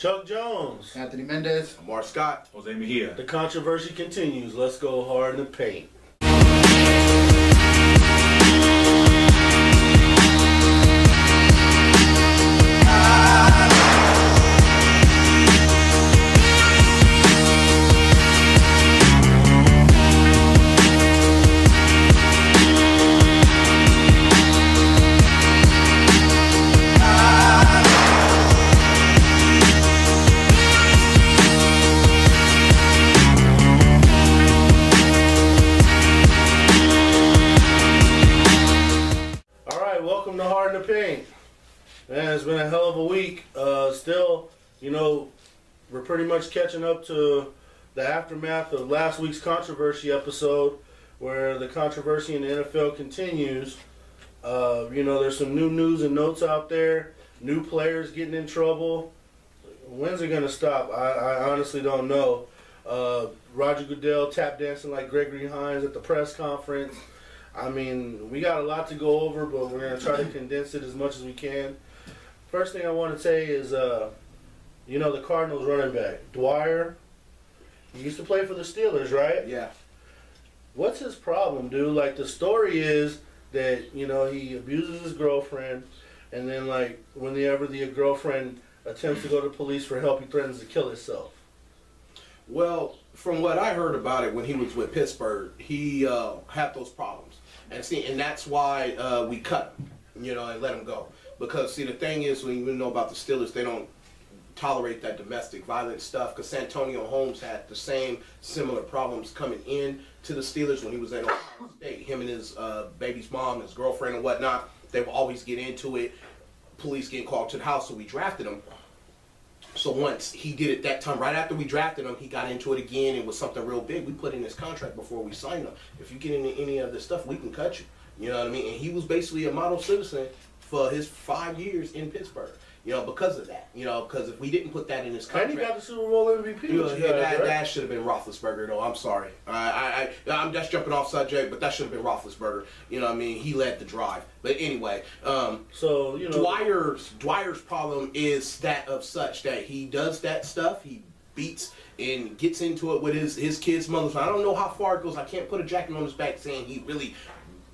Chuck Jones. Anthony Mendez. Mark Scott. Jose Mejia. The controversy continues. Let's go hard in the paint. Man, it's been a hell of a week. Still, we're pretty much catching up to the aftermath of last week's controversy episode, where the controversy in the NFL continues. There's some new news and notes out there. New players getting in trouble. When's it gonna stop? I honestly don't know. Roger Goodell tap dancing like Gregory Hines at the press conference. I mean, we got a lot to go over, but we're gonna try to condense it as much as we can. First thing I want to say is, the Cardinals running back, Dwyer, he used to play for the Steelers, right? Yeah. What's his problem, dude? Like, the story is that, he abuses his girlfriend, and then, whenever the girlfriend attempts to go to police for help, he threatens to kill himself. Well, from what I heard about it when he was with Pittsburgh, he had those problems. And that's why we cut him, and let him go. Because, the thing is, when you know about the Steelers, they don't tolerate that domestic violence stuff. Because Santonio Holmes had the same similar problems coming in to the Steelers when he was at Ohio State. Him and his baby's mom, his girlfriend and whatnot, they would always get into it. Police getting called to the house, so we drafted him. So once he did it that time, right after we drafted him, he got into it again. It was something real big. We put in his contract before we signed him. If you get into any of this stuff, we can cut you. You know what I mean? And he was basically a model citizen for his 5 years in Pittsburgh, because of that. Because if we didn't put that in his contract, and he got the Super Bowl MVP. That should have been Roethlisberger, though. I'm sorry. I'm just jumping off subject, but that should have been Roethlisberger. He led the drive. But anyway, Dwyer's problem is that of such that he does that stuff. He beats and gets into it with his kids' mothers. I don't know how far it goes. I can't put a jacket on his back saying he really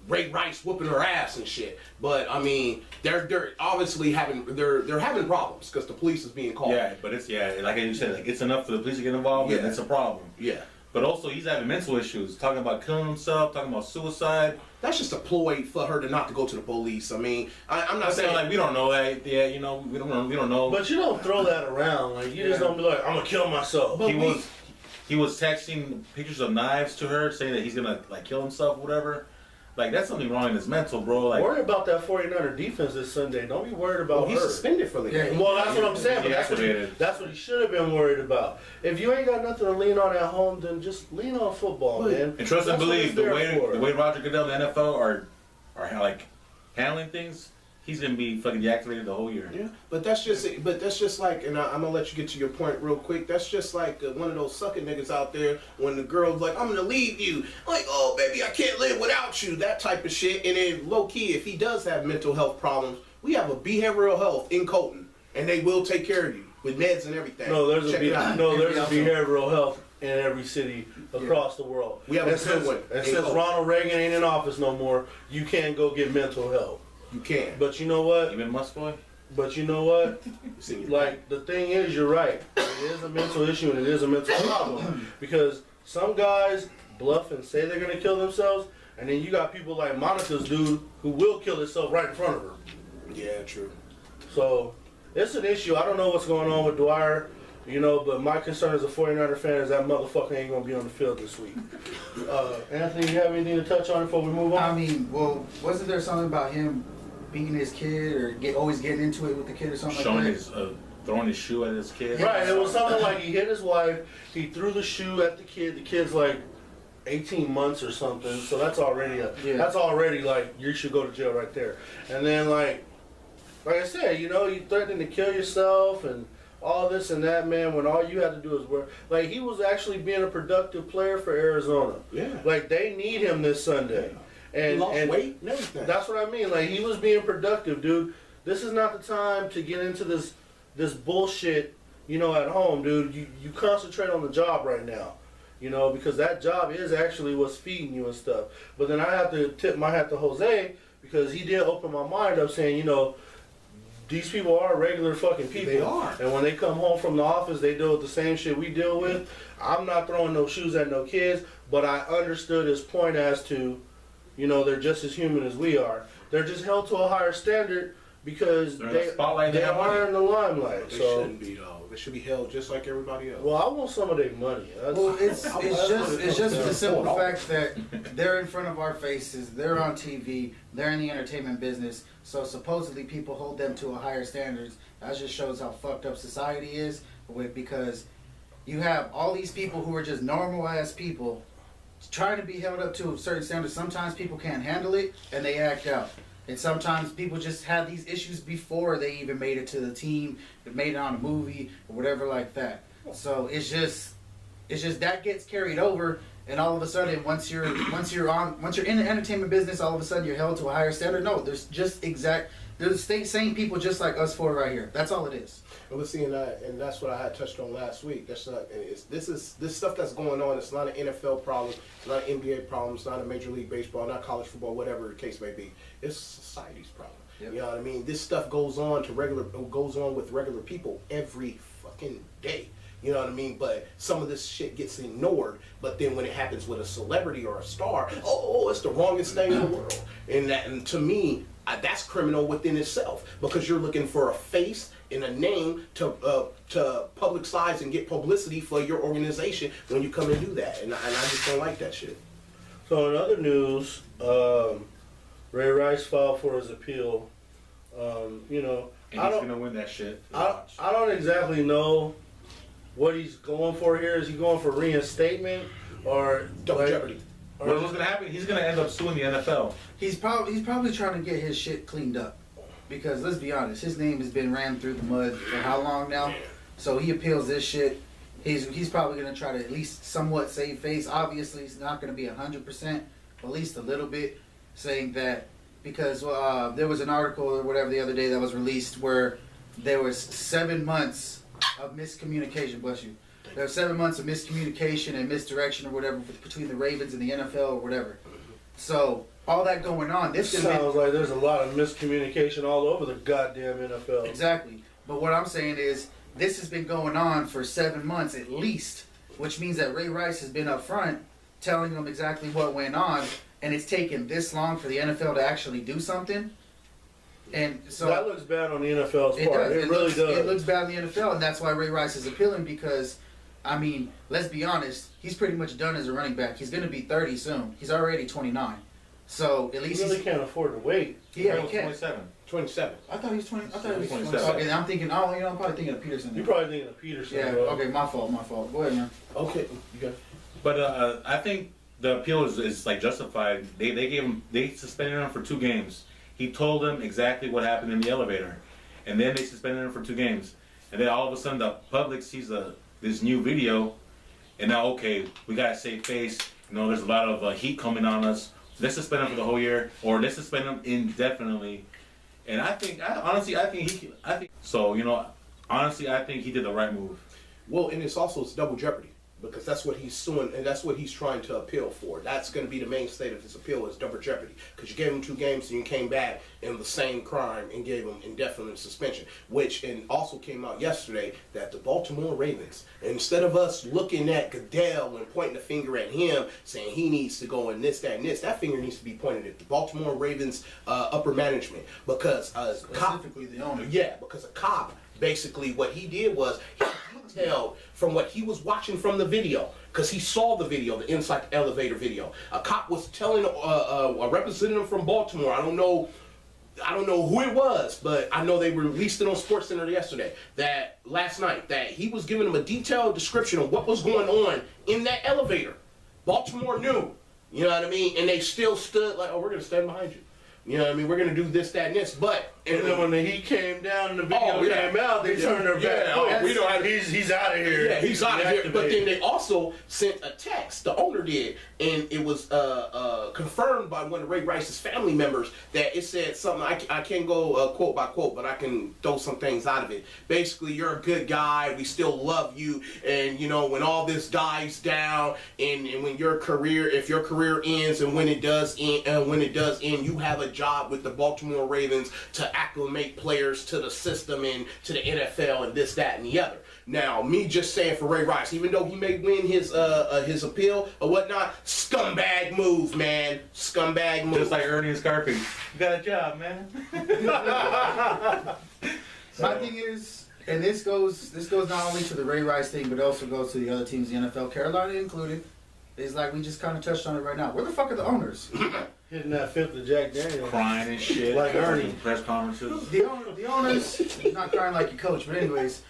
Ray Rice whooping her ass and shit, but I mean, they're obviously having problems because the police is being called. Yeah, but like you said, it's enough for the police to get involved, and it's a problem. Yeah, but also he's having mental issues, talking about killing himself, talking about suicide. That's just a ploy for her to not to go to the police. I mean, I'm not saying like we don't know that. Yeah, we don't know. But you don't throw that around. Like you just don't be like, I'm gonna kill myself. But he was texting pictures of knives to her, saying that he's gonna kill himself, whatever. Like, that's something wrong in his mental, bro. Like, worry about that 49er defense this Sunday. Don't be worried about her. He's suspended for the game. Well, that's what I'm saying. But that's what he should have been worried about. If you ain't got nothing to lean on at home, then just lean on football, man. And trust and believe, the way Roger Goodell and the NFL are handling things, he's gonna be fucking deactivated the whole year. Yeah, but that's just like, and I'm gonna let you get to your point real quick. That's just like one of those sucking niggas out there when the girl's like, I'm gonna leave you. Like, oh baby, I can't live without you. That type of shit. And then low key, if he does have mental health problems, we have a behavioral health in Colton, and they will take care of you with meds and everything. There's a behavioral health in every city across the world. We have a good one. And since Ronald Reagan ain't in office no more, you can't go get mental health. You can. But you know what? Even Musboy? But you know what? The thing is, you're right. It is a mental issue and it is a mental problem. Because some guys bluff and say they're going to kill themselves, and then you got people like Monica's dude who will kill himself right in front of her. Yeah, true. So, it's an issue. I don't know what's going on with Dwyer, but my concern as a 49er fan is that motherfucker ain't going to be on the field this week. Anthony, you have anything to touch on before we move on? I mean, wasn't there something about him beating his kid or always getting into it with the kid or something Showing like that? throwing his shoe at his kid. Right, it was something like he hit his wife, he threw the shoe at the kid's like 18 months or something, so that's already like, you should go to jail right there. And then like I said, you threatening to kill yourself and all this and that, man, when all you had to do is work. Like, he was actually being a productive player for Arizona. Yeah. Like, they need him this Sunday. And he lost weight and everything. That's what I mean. Like, he was being productive, dude. This is not the time to get into this bullshit, at home, dude, you concentrate on the job right now. Because that job is actually what's feeding you and stuff. But then I have to tip my hat to Jose because he did open my mind up saying, these people are regular fucking people. They are. And when they come home from the office, they deal with the same shit we deal with. I'm not throwing no shoes at no kids, but I understood his point as to, they're just as human as we are. They're just held to a higher standard because They're in the spotlight, they have money. are in the limelight. They So, shouldn't be though. They should be held just like everybody else. well, I want some of their money. Well, it's that's what it just comes the simple down to. fact that they're in front of our faces, they're on TV, they're in the entertainment business, so supposedly people hold them to a higher standards. That just shows how fucked up society is, because you have all these people who are just normal ass people trying to be held up to a certain standard. Sometimes people can't handle it and they act out. And sometimes people just have these issues before they even made it to the team, they made it on a movie or whatever like that. So it's just that gets carried over, and all of a sudden once you're in the entertainment business, all of a sudden you're held to a higher standard. No, there's the same people just like us four right here. That's all it is. Well, see, and that's what I had touched on last week. That's not. This stuff that's going on. It's not an NFL problem. It's not an NBA problem. It's not a Major League Baseball. Not college football. Whatever the case may be. It's society's problem. Yep. You know what I mean? This stuff goes on with regular people every fucking day. You know what I mean? But some of this shit gets ignored. But then when it happens with a celebrity or a star, oh, it's the wrongest thing in the world. And to me, that's criminal within itself, because you're looking for a face and a name to publicize and get publicity for your organization when you come and do that. And I just don't like that shit. So in other news, Ray Rice filed for his appeal. And he's gonna win that shit. I don't exactly know what he's going for here. Is he going for reinstatement or Double jeopardy. or What's gonna happen? He's gonna end up suing the NFL. He's probably trying to get his shit cleaned up, because let's be honest, his name has been rammed through the mud for how long now? So he appeals this shit. He's probably gonna try to at least somewhat save face. Obviously, it's not gonna be 100%, but at least a little bit, saying that because there was an article or whatever the other day that was released where there was 7 months of miscommunication. Bless you. There were 7 months of miscommunication and misdirection or whatever between the Ravens and the NFL or whatever. So all that going on, this sounds like there's a lot of miscommunication all over the goddamn NFL. Exactly. But what I'm saying is, this has been going on for 7 months at least, which means that Ray Rice has been up front telling them exactly what went on, and it's taken this long for the NFL to actually do something. And so that looks bad on the NFL's it part. does. It really does. It looks bad in the NFL, and that's why Ray Rice is appealing, because, I mean, let's be honest, he's pretty much done as a running back. He's going to be 30 soon. He's already 29. So at least he really can't afford to wait. Yeah, he was can. 27. I thought he was 20. I thought he was 27. Okay, then I'm thinking. Oh, I'm probably thinking of Peterson. You're probably thinking of Peterson. Yeah. bro. Okay, my fault. Go ahead, man. Okay, you got. But I think the appeal is like justified. They suspended him for 2 games. He told them exactly what happened in the elevator, and then they suspended him for 2 games. And then all of a sudden the public sees this new video, and now okay, we gotta save face. There's a lot of heat coming on us. Let's suspend him for the whole year, or let's suspend him indefinitely. And I think he did the right move. Well, and it's double jeopardy, because that's what he's suing, and that's what he's trying to appeal for. That's going to be the mainstay of his appeal, is double jeopardy, because you gave him 2 games and you came back in the same crime and gave him indefinite suspension, and also came out yesterday that the Baltimore Ravens, instead of us looking at Goodell and pointing the finger at him saying he needs to go in this, that, and this, that finger needs to be pointed at the Baltimore Ravens upper management, because Specifically the owner. Yeah, because a cop, basically what he did was he detailed from what he was watching from the video, because he saw the video, the inside elevator video. A cop was telling a representative from Baltimore, I don't know who it was, but I know they released it on SportsCenter yesterday, that last night, that he was giving him a detailed description of what was going on in that elevator. Baltimore knew, you know what I mean? And they still stood like, oh, we're going to stand behind you. You know what I mean? We're going to do this, that, and this. But And then when the heat came down and the video came out, they turned their back. Oh, we don't have he's out of here. Yeah, he's out of here. But then they also sent a text, the owner did, and it was confirmed by one of Ray Rice's family members that it said something. I can't go quote by quote, but I can throw some things out of it. Basically, you're a good guy. We still love you. And, you know, when all this dies down and when your career, if your career ends and when it does end, you have a job with the Baltimore Ravens to acclimate players to the system and to the NFL and this, that, and the other. Now, me just saying for Ray Rice, even though he may win his appeal or whatnot, scumbag move, man. Scumbag move. Just like Ernie and Scarface. You got a job, man. My thing is, and this goes not only to the Ray Rice thing, but it also goes to the other teams in the NFL, Carolina included. Is like we just kind of touched on it right now. Where the fuck are the owners? Hitting that fifth of Jack Daniels. Crying and shit. Like Ernie. Press conferences. The owners, not crying like your coach, but anyways,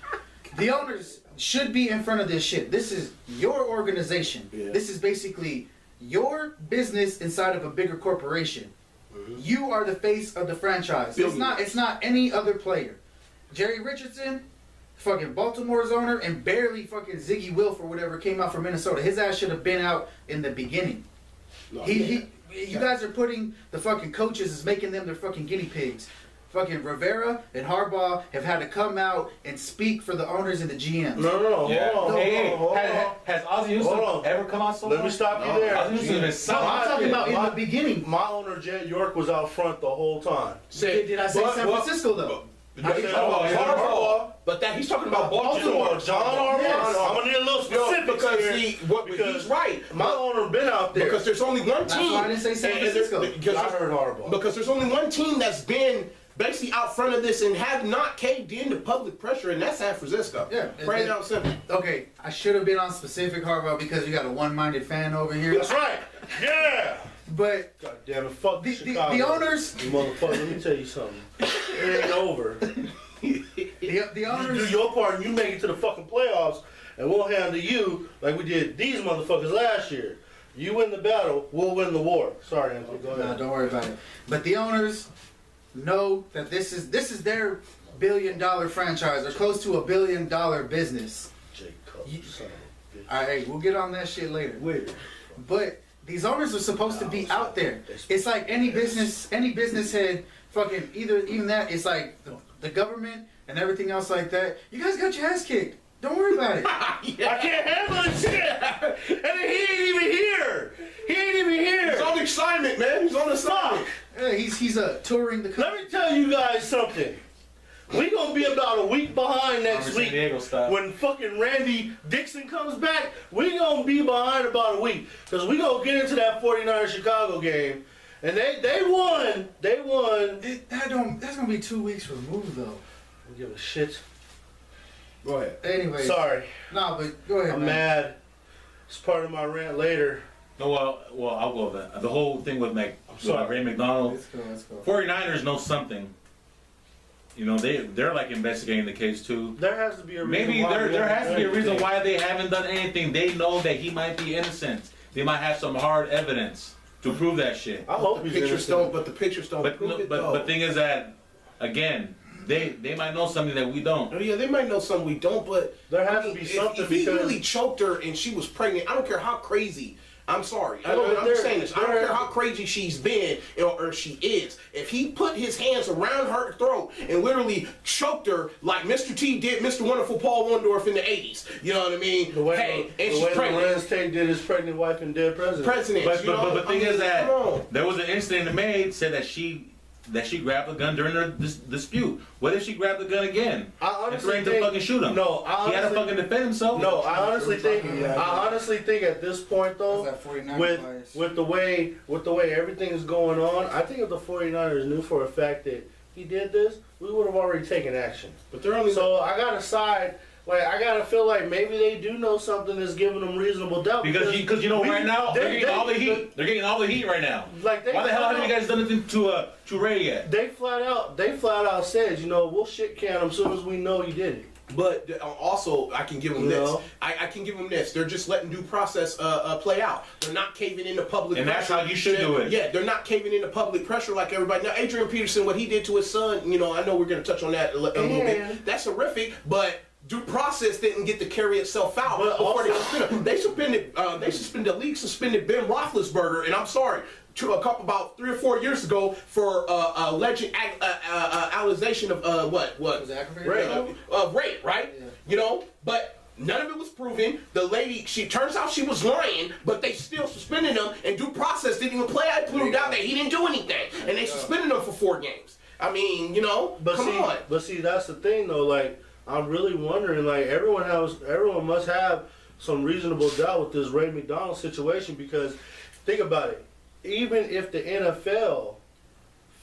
the owners should be in front of this shit. This is your organization. Yeah. This is basically your business inside of a bigger corporation. Mm-hmm. You are the face of the franchise. It's not any other player. Jerry Richardson, fucking Baltimore's owner, and barely fucking Ziggy Wilf or whatever came out from Minnesota. His ass should have been out in the beginning. No, You guys are putting the fucking coaches is making them their fucking guinea pigs. Fucking Rivera and Harbaugh have had to come out and speak for the owners and the GMs. No, Yeah. hold on. Hey, hold on. has Ozzie Hold Newsome on. ever come out so Let me much? stop you there. Ozzie Newsome is No, so I'm talking about in My- the beginning. My owner, Jet York, was out front the whole time. Did I say San Francisco though? He's talking about Harbaugh, but that he's talking about Baltimore. John Harbaugh. Yes. I'm gonna need a little specifics here. He's right. My owner been out there. Because there's only one That's team. why I didn't say San and there's- Francisco. because I heard Harbaugh. Because there's only one team that's been basically out front of this and have not caved in to public pressure, and that's San Francisco. Yeah. Plain out simple. Okay, I should have been on specific Harbaugh because you got a one-minded fan over here. That's right. Yeah. But God damn it. Fuck the Chicago. owners, You motherfucker, let me tell you something. It ain't over. the You do owners. your part and you make it to the fucking playoffs, and we'll handle you like we did these motherfuckers last year. You win the battle, we'll win the war. Sorry, Anthony, go Nah, ahead. don't worry about it. But the owners know that this is their billion-dollar franchise or close to $1 billion business. Jay Cutler, son of a bitch. All right, we'll get on that shit later. Weird. But these owners are supposed to be out there. It's like any business head, fucking even that. It's like the government and everything else like that. You guys got your ass kicked. Don't worry about it. I can't handle this shit! And then he ain't even here! He ain't even here! He's on assignment, man. He's on assignment. Yeah, he's touring the Let country. me tell you guys something. We gonna be about a week behind next San week. Diego style. When fucking Randy Dixon comes back, we gonna be behind about a week. Because we gonna get into that 49ers Chicago game. And they won. They won. That's gonna be 2 weeks removed though. I don't give a shit. Go ahead. Anyway, Sorry. no, but go ahead, I'm man. mad. It's part of my rant later. No, well, I'll go with that. The whole thing with sorry. Ray McDonald. Let's go. 49ers know something. You know, they're like investigating the case too. There has to be a reason Maybe why there we has haven't to be a done reason anything. why they haven't done anything. They know that he might be innocent. They might have some hard evidence to prove that shit. I hope The he's pictures innocent. don't. But the pictures don't But prove it, but though. the thing is that again, they might know something that we don't. Oh, yeah, they might know something we don't, but There has I mean, to be something if he because really choked her and she was pregnant, I don't care how crazy. I'm sorry. I know, I'm there- saying this. I don't there- care how crazy she's been or she is. If he put his hands around her throat and literally choked her like Mr. T did Mr. Wonderful Paul Wondorf in the 80s, you know what I mean? the way, Hey, and the she's way pregnant. Lorenz Tate did his pregnant wife and dead president. President. But the thing is that come on. there was an incident the maid said that she grabbed the gun during their dispute. What if she grabbed the gun again I and honestly threatened to think, fucking shoot him? No, I He had to honestly, fucking defend himself. no, I honestly think, Yeah. I honestly think at this point though, That's that 49 bias. with the way everything is going on, I think if the 49ers knew for a fact that he did this, we would have already taken action. But they're only So I gotta side like I gotta feel like maybe they do know something that's giving them reasonable doubt. Because you know right now they're getting all the heat. They're getting all the heat right now. Like why the hell haven't you guys done anything to Ray yet? They flat out said, we'll shit can him as soon as we know he did it. But also, I can give them this. I can give them this. They're just letting due process play out. They're not caving into public and pressure. And that's how you should do it. Yeah, they're not caving into public pressure like everybody. Now, Adrian Peterson, what he did to his son, I know we're going to touch on that a little bit. That's horrific, but due process didn't get to carry itself out before they suspended him. They suspended the league, suspended Ben Roethlisberger, and I'm sorry, about 3 or 4 years ago for alleged allegation of what Was it aggravated? rape, right? Yeah. But none of it was proven. The lady, turns out she was lying, but they still suspended him, and due process didn't even play. I proved out that he didn't do anything, and they suspended him for 4 games. I mean, come on. But see, that's the thing though. Like, I'm really wondering. Like, everyone must have some reasonable doubt with this Ray McDonald situation, because think about it. Even if the NFL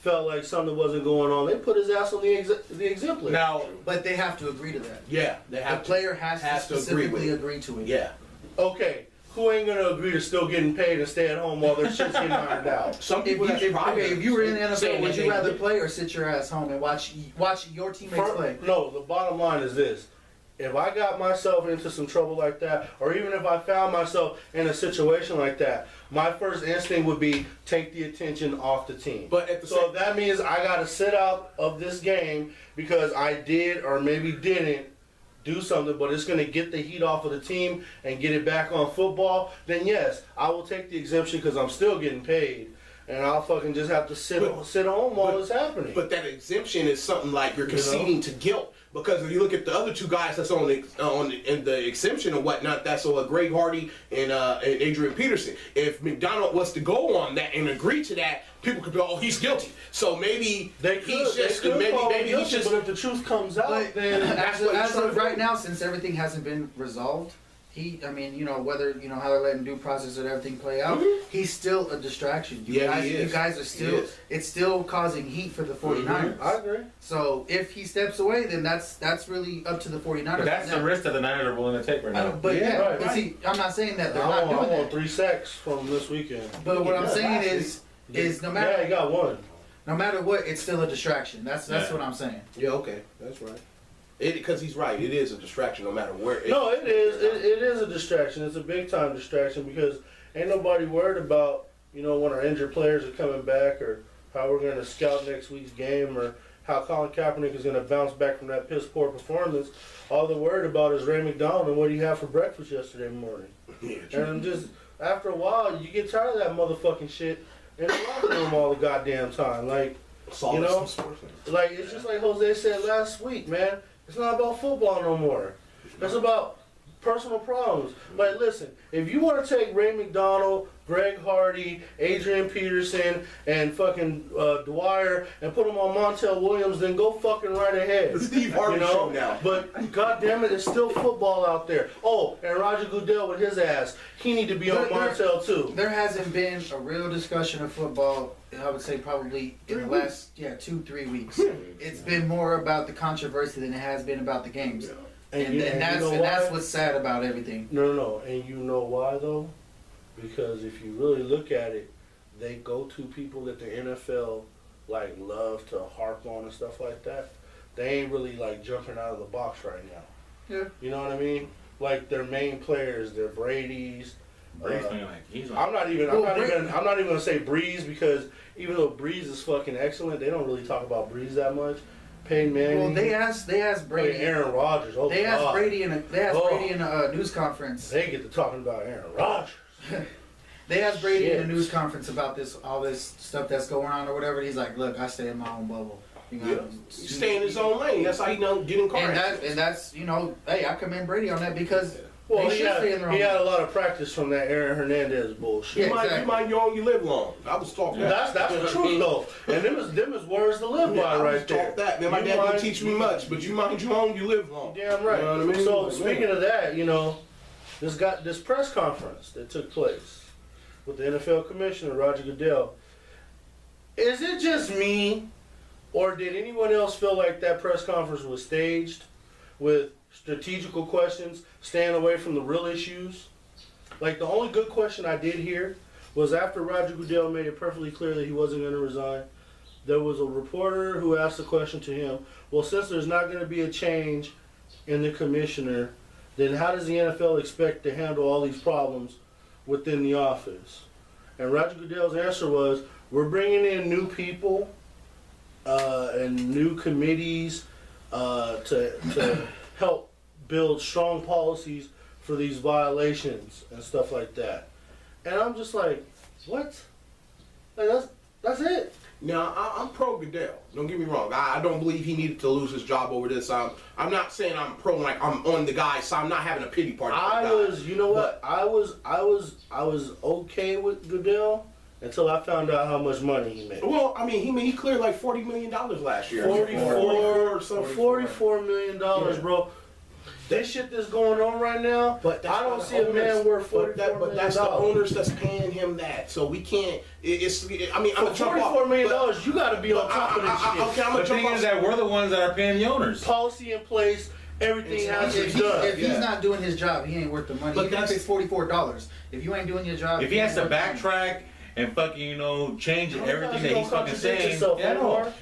felt like something wasn't going on, they put his ass on the exemplary. Now, But they have to agree to that. yeah, they have The player has to specifically agree to it. Yeah. Okay, who ain't gonna agree to still getting paid and stay at home while their shit's getting ironed out? Some people If you were in the NFL, would you rather play or sit your ass home and watch your teammates play? No, the bottom line is this. If I got myself into some trouble like that, or even if I found myself in a situation like that, my first instinct would be take the attention off the team. But at the so that means I got to sit out of this game because I did or maybe didn't do something, but it's going to get the heat off of the team and get it back on football, then yes, I will take the exemption because I'm still getting paid. And I'll fucking just have to sit home while it's happening. But that exemption is something like you're conceding to guilt. Because if you look at the other 2 guys that's in the exemption or whatnot, that's Greg Hardy and Adrian Peterson. If McDonald was to go on that and agree to that, people could be, oh, he's guilty. So maybe he's just. But if the truth comes out, then as of right now, since everything hasn't been resolved, whether how they're letting due process and everything play out, he's still a distraction. You guys are still. It's still causing heat for the 49ers. I agree. So if he steps away, then that's really up to the 49ers. But that's the risk that the Niners are willing to take right now. But see, I'm not saying that they're not doing that. I want 3 sacks from this weekend. But what I'm saying is no matter. Yeah, he got 1. No matter what, it's still a distraction. That's what I'm saying. Yeah, okay, that's right. Because he's right, it is a distraction no matter where. No, it is. It is a distraction. It's a big time distraction because ain't nobody worried about when our injured players are coming back or how we're going to scout next week's game or how Colin Kaepernick is going to bounce back from that piss poor performance. All they're worried about is Ray McDonald and what he had for breakfast yesterday morning. And just after a while, you get tired of that motherfucking shit in the locker room all the goddamn time. Like, like it's just like Jose said last week, man. It's not about football no more. It's about personal problems. Like, listen, if you want to take Ray McDonald, Greg Hardy, Adrian Peterson, and fucking Dwyer and put them on Montel Williams, then go fucking right ahead. The Steve Harvey show now. But goddamn it, it's still football out there. Oh, and Roger Goodell with his ass, he need to be on Montel too. There hasn't been a real discussion of football. I would say probably in the last 2-3 weeks. It's been more about the controversy than it has been about the games. Yeah. And that's what's sad about everything. No. And you know why though? Because if you really look at it, they go to people that the NFL like love to harp on and stuff like that. They ain't really like jumping out of the box right now. Yeah. You know what I mean? Like their main players, their Brady's. I'm not even gonna say Breeze because even though Breeze is fucking excellent, they don't really talk about Breeze that much. Peyton Manning. Well, they asked Brady. Aaron Rodgers. Oh, they asked God. Brady in a news conference. They get to talking about Aaron Rodgers. They asked Brady in a news conference about all this stuff that's going on or whatever. He's like, "Look, I stay in my own bubble. You stay in his own lane. That's how he get in car and that's hey, I commend Brady on that because he had a lot of practice from that Aaron Hernandez bullshit. Yeah, you mind your own, you live long. I was talking. That's the truth though, and them is words to live by right there. Talk that. Man, my dad didn't teach me much, but you mind your own, you live long. Damn right. You know what I mean? So speaking of that, this press conference that took place with the NFL Commissioner Roger Goodell. Is it just me, or did anyone else feel like that press conference was staged with strategical questions, staying away from the real issues. Like, the only good question I did hear was after Roger Goodell made it perfectly clear that he wasn't going to resign. There was a reporter who asked a question to him. Well, since there's not going to be a change in the commissioner, then how does the NFL expect to handle all these problems within the office? And Roger Goodell's answer was, we're bringing in new people and new committees to help build strong policies for these violations and stuff like that. And I'm just like, what? Like, that's it. Now, I'm pro Goodell. Don't get me wrong. I don't believe he needed to lose his job over this. I'm not saying I'm pro, like I'm on the guy's side. I'm not having a pity party. You know what? I was okay with Goodell until I found out how much money he made. Well, I mean, he cleared like $40 million last year. $44 million, bro. That shit that's going on right now, but I don't see a man worth $44 million. But that's the owners that's paying him that, so we can't. I mean, I'm a jump off. $44 million, you got to be on top of this shit. Okay, I'm a the jump thing off. is that we're the ones that are paying the owners. Policy in place, everything has to be done. If he's not doing his job, he ain't worth the money. But Even if it's $44, if you ain't doing your job, If he has to backtrack and fucking, change everything that he's fucking saying.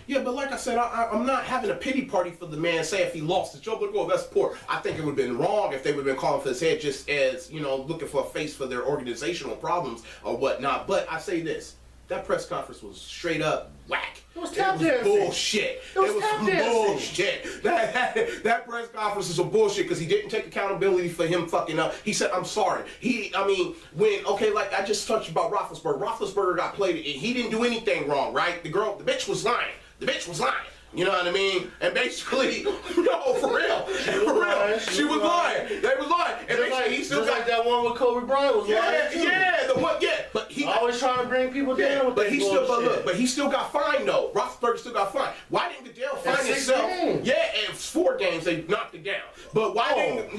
Yeah, but like I said, I'm not having a pity party for the man. Say if he lost his job, oh, that's poor. I think it would have been wrong if they would have been calling for his head just as, looking for a face for their organizational problems or whatnot. But I say this, that press conference was straight up whack. It was tap dancing. Bullshit. It was tap some dancing. bullshit. That press conference is some bullshit because he didn't take accountability for him fucking up. He said, I'm sorry. Like I just touched about Roethlisberger. Roethlisberger got played and he didn't do anything wrong, right? The bitch was lying. You know what I mean? And basically, no, for real. She was lying. They was lying. And basically, he still got like that one with Kobe Bryant was lying too. But he always trying to bring people down with but that he but he still got fined though. Roethlisberger still got fined. Why didn't Goodell fine himself? Games. Yeah, it was 4 games they knocked it down. But why didn't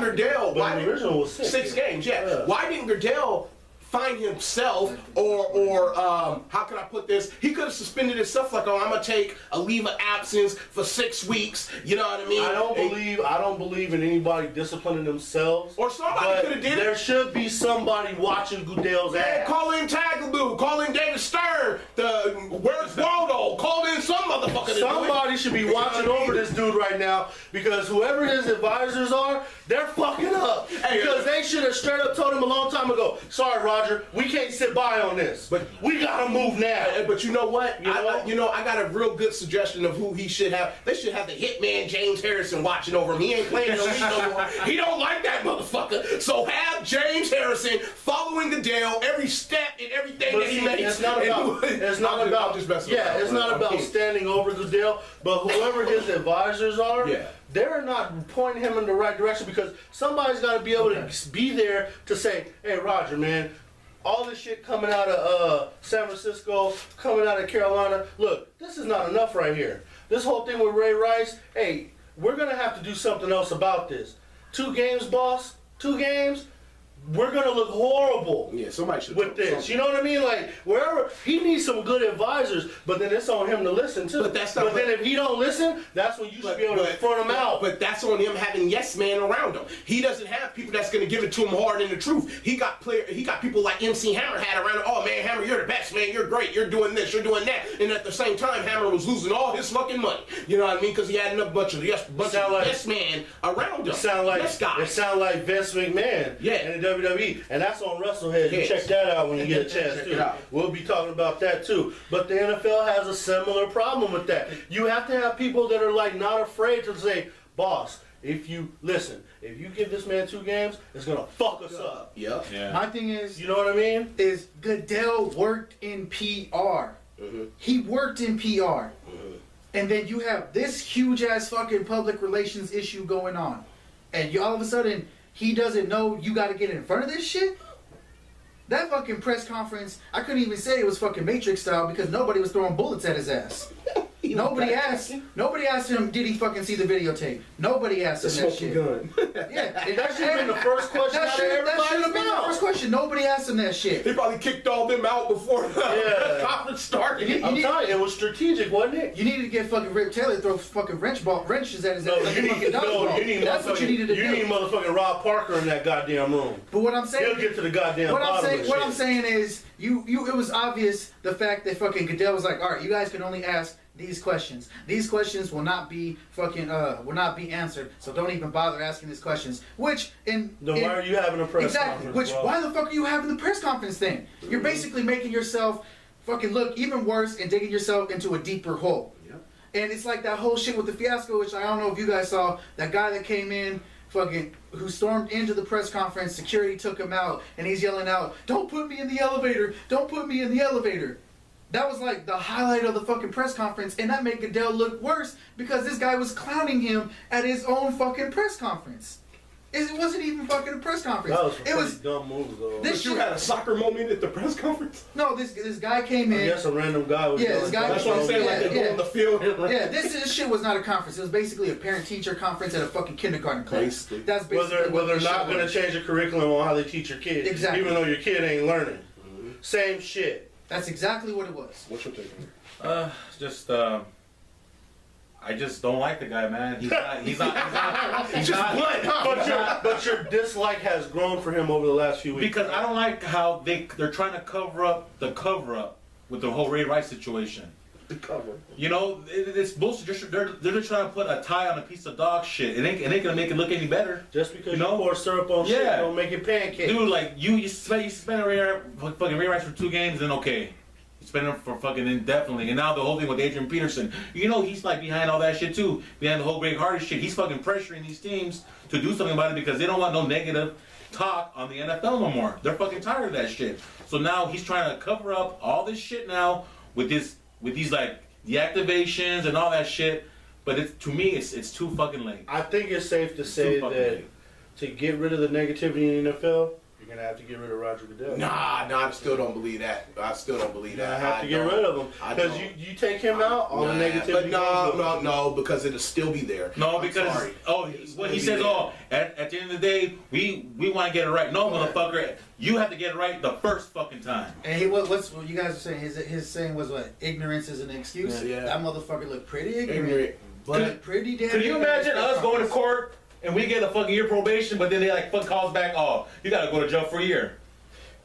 Goodell? The original was 6 games. Yeah. Why didn't Goodell find himself or how can I put this? He could have suspended himself like, I'm gonna take a leave of absence for 6 weeks. You know what I mean? I don't believe in anybody disciplining themselves. Or somebody could have did it. There should be somebody watching Goodell's ass. Call in Tagaloo, call in David Stern, where's Waldo? Call in some motherfucker. Somebody should be watching over this dude right now because whoever his advisors are, they're fucking up. Because they should have straight up told him a long time ago, sorry, Roger, we can't sit by on this. But we gotta move now. But you know what? I got a real good suggestion of who he should have. They should have the hitman James Harrison watching over him. He ain't playing in the league no more. He don't like that motherfucker. So have James Harrison following Goodell every step and everything that he makes. It's not about standing over Goodell, but whoever his advisors are, they're not pointing him in the right direction because somebody's got to be able to be there to say, hey, Roger, man, all this shit coming out of San Francisco, coming out of Carolina, look, this is not enough right here. This whole thing with Ray Rice, hey, we're going to have to do something else about this. 2 games, boss, 2 games. We're gonna look horrible somebody should with this. You know what I mean? Like wherever he needs some good advisors, but then it's on him to listen too. But then if he don't listen, that's when you should be able to front him out. But that's on him having yes man around him. He doesn't have people that's gonna give it to him hard in the truth. He got people like MC Hammer had around him. Oh man, Hammer, you're the best, man. You're great. You're doing this. You're doing that. And at the same time, Hammer was losing all his fucking money. You know what I mean? Because he had enough bunch of yes man around him. It sound like Vince McMahon. In the WWE, and that's on Wrestlehead. You check that out when you get a chance too. We'll be talking about that too. But the NFL has a similar problem with that. You have to have people that are like not afraid to say, boss, if you give this man 2 games, it's gonna fuck us up. Yeah. My thing is, you know what I mean? Is Goodell worked in PR. He worked in PR. And then you have this huge ass fucking public relations issue going on. And you all of a sudden he doesn't know you got to get in front of this shit? That fucking press conference, I couldn't even say it was fucking Matrix style because nobody was throwing bullets at his ass. Nobody asked him, did he fucking see the videotape? Nobody asked him that shit. Gun. Yeah, and That should have been the first question out of that should everybody's have been the mouth. first question. Nobody asked him that shit. They probably kicked all them out before the Yeah. conference started. I'm telling you, it was strategic, wasn't it? You needed to get fucking Rip Taylor to throw fucking wrenches at his ass like a fucking dodgeball. you need That's what you needed to do. You need motherfucking Rob Parker in that goddamn room. But what I'm saying, He'll get to the goddamn what bottom of the I'm shit. saying is, it was obvious the fact that fucking Goodell was like, all right, you guys can only ask these questions. These questions will not be answered. So don't even bother asking these questions. Which Then why are you having a press conference? Which bro? why the fuck are you having the press conference then? You're basically making yourself fucking look even worse and digging yourself into a deeper hole. Yep. And it's like that whole shit with the fiasco, which I don't know if you guys saw. That guy that came in, fucking, who stormed into the press conference, security took him out, and he's yelling out, "Don't put me in the elevator! Don't put me in the elevator!" That was like the highlight of the fucking press conference, and that made Goodell look worse because this guy was clowning him at his own fucking press conference. It wasn't even fucking a press conference. That was a It pretty was dumb move, though. this But you shit. had a soccer moment at the press conference? No, this guy came I in. guess a random guy was Yeah, yelling this guy That's down what I'm saying, like they Yeah. go on the field and like, Yeah, this shit was not a conference. It was basically a parent-teacher conference at a fucking kindergarten class. Basically. That's basically Whether what they're this not shit going to was. change the curriculum on how they teach your kids, Exactly. even though your kid ain't learning. Mm-hmm. Same shit. That's exactly what it was. What's your take on it? Just I just don't like the guy, man. He's not blunt, huh? But your dislike has grown for him over the last few weeks. because I don't like how they're trying to cover up the cover up with the whole Ray Rice situation. The cover. You know, it's bullshit. They're just trying to put a tie on a piece of dog shit. It ain't gonna make it look any better. Just because You know? you pour syrup on shit, Yeah. don't make it pancake. Dude, like you suspend fucking Ray Rice for 2 games, then okay. You suspend him for fucking indefinitely. And now the whole thing with Adrian Peterson. You know he's like behind all that shit too. Behind the whole Greg Hardy shit. He's fucking pressuring these teams to do something about it because they don't want no negative talk on the NFL no more. They're fucking tired of that shit. So now he's trying to cover up all this shit now with these like deactivations and all that shit. But to me it's too fucking late. I think it's safe to say Too fucking that late. to get rid of the negativity in the NFL, you're going to have to get rid of Roger Goodell. Nah, I still don't believe that. I still don't believe You that. have to get rid of him. I Because don't. you take him out, all the negativity But goes with it. no, because it'll still be there. No, I'm because sorry. what he says, at the end of the day, we want to get it right. No, motherfucker, you have to get it right the first fucking time. And what's what you guys are saying? His saying was what? Ignorance is an excuse. Yeah. That motherfucker looked pretty ignorant. Ignorant. But pretty damn. Could you ignorant imagine at us going to conference. court and we get a fucking year probation, but then they like fuck calls back, oh, you gotta go to jail for a year.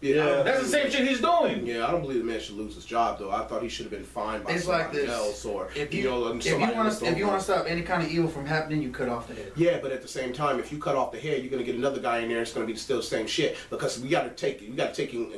Yeah, That's the same shit he's doing. Yeah, I don't believe the man should lose his job though. I thought he should have been fined by It's somebody like this. else, or If you somebody else want to over. stop any kind of evil from happening, you cut off the head. Yeah, but at the same time, if you cut off the head, you're gonna get another guy in there. It's gonna be still the same shit because we gotta take in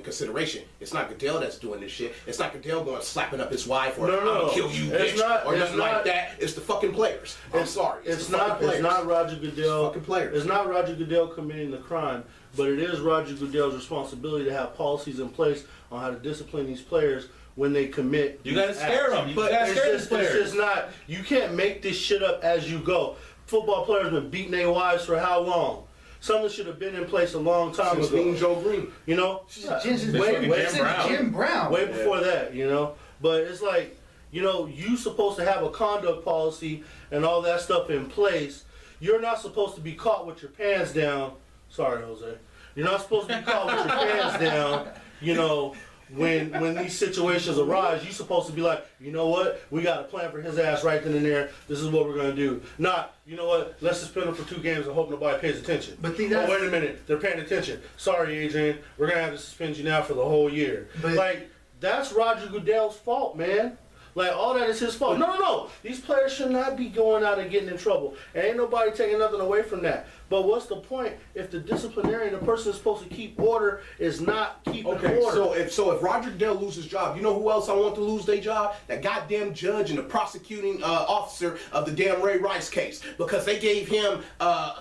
consideration. It's not Goodell that's doing this shit. It's not Goodell going slapping up his wife or No, I'm no. gonna kill you, It's bitch, not- or it's nothing not- like that. It's the fucking players. I'm sorry. It's the fucking not. players. It's not Roger Goodell. fucking players. It's not Roger Goodell committing the crime, but it is Roger Goodell's responsibility to have policies in place on how to discipline these players when they commit. You gotta these scare acts. them. You But gotta scare these it's players. just not. You can't make this shit up as you go. Football players been beating their wives for how long? Something should have been in place a long time Since ago. Mean Joe Green. You know, Jim Brown. way before that, you know. But it's like, you know, you supposed to have a conduct policy and all that stuff in place. You're not supposed to be caught with your pants down. Sorry, Jose. You're not supposed to be caught with your pants down, you know, when these situations arise. You're supposed to be like, you know what? We got a plan for his ass right then and there. This is what we're going to do. Not, you know what? Let's suspend him for 2 games and hope nobody pays attention. But see, oh, that's- wait a minute. They're paying attention. Sorry, Adrian. We're going to have to suspend you now for the whole year. But- like, that's Roger Goodell's fault, man. Like, all that is his fault. No. These players should not be going out and getting in trouble. And ain't nobody taking nothing away from that. But what's the point if the disciplinarian, the person that's supposed to keep order, is not keeping Okay, order? so if Roger Goodell loses his job, you know who else I want to lose their job? That goddamn judge and the prosecuting officer of the damn Ray Rice case, because they gave him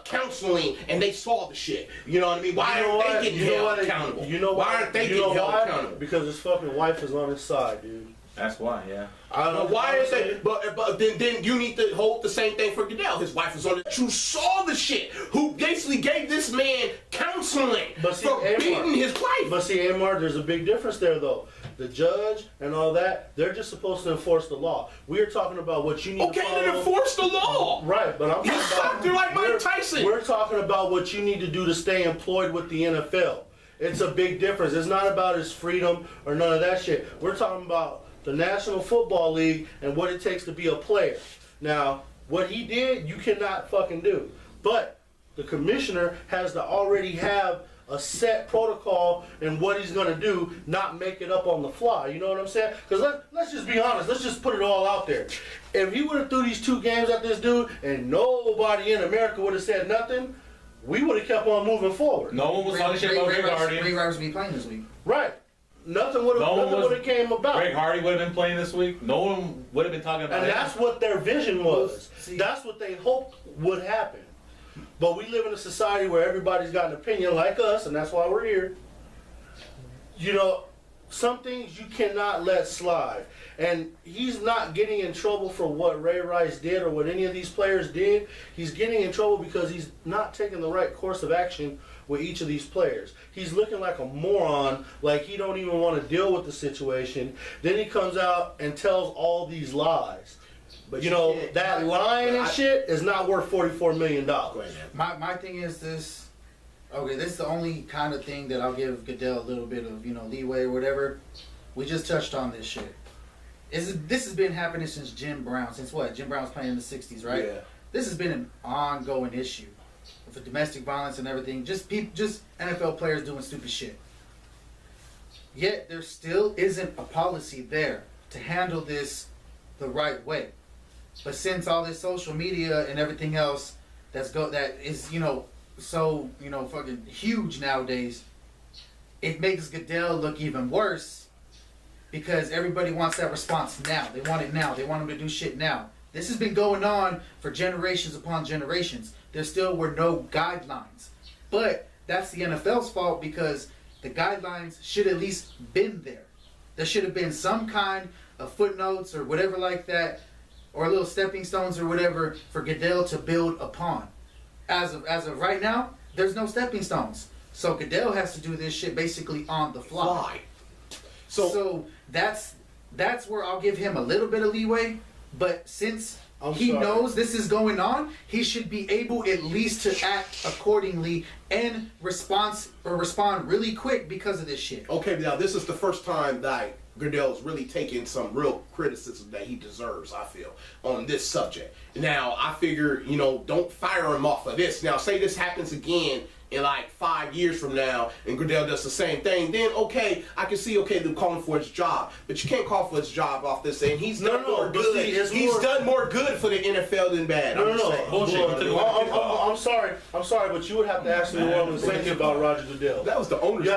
counseling and they saw the shit. You know what I mean? Why aren't they getting held accountable? You know why aren't they getting held accountable? Because his fucking wife is on his side, dude. That's why, yeah. I don't But know. why is that? But then you need to hold the same thing for Goodell. His wife was on it. You saw the shit. Who basically gave this man counseling But see, for Amar- beating his wife. But see, Amar, there's a big difference there, though. the judge and all that, they're just supposed to enforce the law. We're talking about what you need to follow. Okay, then enforce the law. Right, but I'm talking about... They're like Mike Tyson. We're talking about what you need to do to stay employed with the NFL. It's a big difference. It's not about his freedom or none of that shit. We're talking about the National Football League and what it takes to be a player. Now, what he did, you cannot fucking do. But the commissioner has to already have a set protocol and what he's going to do, not make it up on the fly. You know what I'm saying? Because let's just be honest. Let's just put it all out there. If he would have threw these 2 games at this dude and nobody in America would have said nothing, we would have kept on moving forward. No one was talking shit about Greg Hardy. Greg Hardy be playing this week. Right. Nothing would have came about. Greg Hardy would have been playing this week. No one would have been talking about it. And that's what their vision was. See, that's what they hoped would happen. But we live in a society where everybody's got an opinion like us, and that's why we're here. You know, some things you cannot let slide. And he's not getting in trouble for what Ray Rice did or what any of these players did. He's getting in trouble because he's not taking the right course of action with each of these players. He's looking like a moron, like he don't even want to deal with the situation. Then he comes out and tells all these lies. But you know, that lying and shit is not worth $44 million. My thing is this. Okay, this is the only kind of thing that I'll give Goodell a little bit of, leeway or whatever. We just touched on this shit. This has been happening since Jim Brown. Since what? Jim Brown was playing in the 60s, right? Yeah. This has been an ongoing issue for domestic violence and everything. Just NFL players doing stupid shit. Yet there still isn't a policy there to handle this the right way. But since all this social media and everything else that is so fucking huge nowadays, it makes Goodell look even worse because everybody wants that response now. They want it now. They want him to do shit now. This has been going on for generations upon generations. There still were no guidelines. But that's the NFL's fault because the guidelines should at least been there. There should have been some kind of footnotes or whatever like that, or little stepping stones or whatever for Goodell to build upon. As of right now, there's no stepping stones. So Goodell has to do this shit basically on the fly. So that's where I'll give him a little bit of leeway. But since he knows this is going on, he should be able at least to act accordingly and respond really quick because of this shit. Okay, now this is the first time that Goodell's really taken some real criticism that he deserves, I feel, on this subject. Now, I figure, don't fire him off of this. Now, say this happens again in like 5 years from now and Goodell does the same thing, then okay, I can see, they're calling for his job. But you can't call for his job off this thing. He's done more good. He's done more good for the NFL than bad. Bullshit. I'm sorry, but you would have to ask New Orleans Saints about Roger Goodell. That was the owner's. You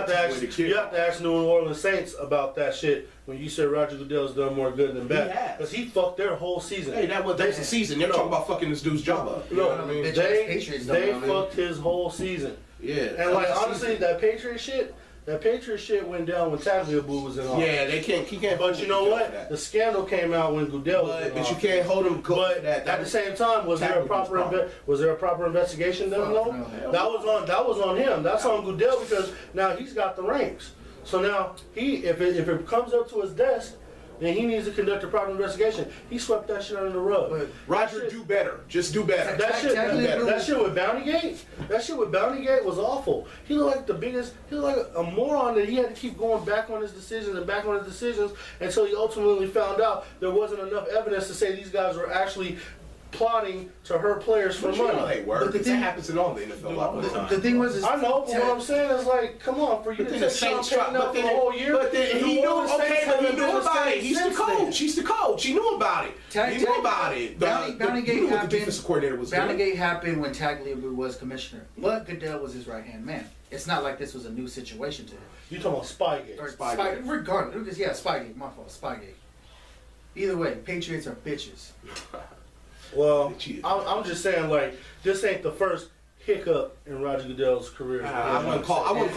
have to ask New Orleans Saints about that shit when you said Roger Goodell's done more good than bad. Because he fucked their whole season. Hey, that was the season. They're talking about fucking this dude's job up. They fucked his whole season. Yeah. And like honestly, that Patriot shit went down when Tagliabue was in office. Yeah, he can't. But you know what? The scandal came out when Goodell was in office. But you can't hold him. But at the same time, was there a proper investigation done? No. That was on him. That's on Goodell because now he's got the rings. So now if it comes up to his desk, then he needs to conduct a proper investigation. He swept that shit under the rug. But Roger, do better. Just do better. That shit with Bountygate was awful. He looked like a moron that he had to keep going back on his decisions until he ultimately found out there wasn't enough evidence to say these guys were actually plotting to hurt players for money. But the thing happens in all the NFL. The thing was, I know, but what I'm saying is like, come on, for you to take Sean Payton out for the whole year. But then he knew about it. He's the coach. He knew about it. He knew about it. Bountygate happened. The defensive coordinator was Bountygate happened when Tagliabue was commissioner, but Goodell was his right hand man. It's not like this was a new situation to him. You talking about Spygate? Spygate. Regardless, Spygate. My fault. Spygate. Either way, Patriots are bitches. Well, I'm just saying, like, this ain't the first hiccup in Roger Goodell's career. I wouldn't call in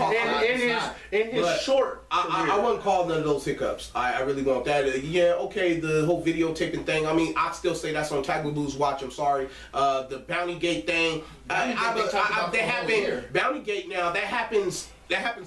his short career. I wouldn't call none of those hiccups. I really want that. Yeah, okay, the whole videotaping thing. I mean, I still say that's on Tagliabue's watch. I'm sorry. The Bountygate thing. That happened. Bountygate now. That happens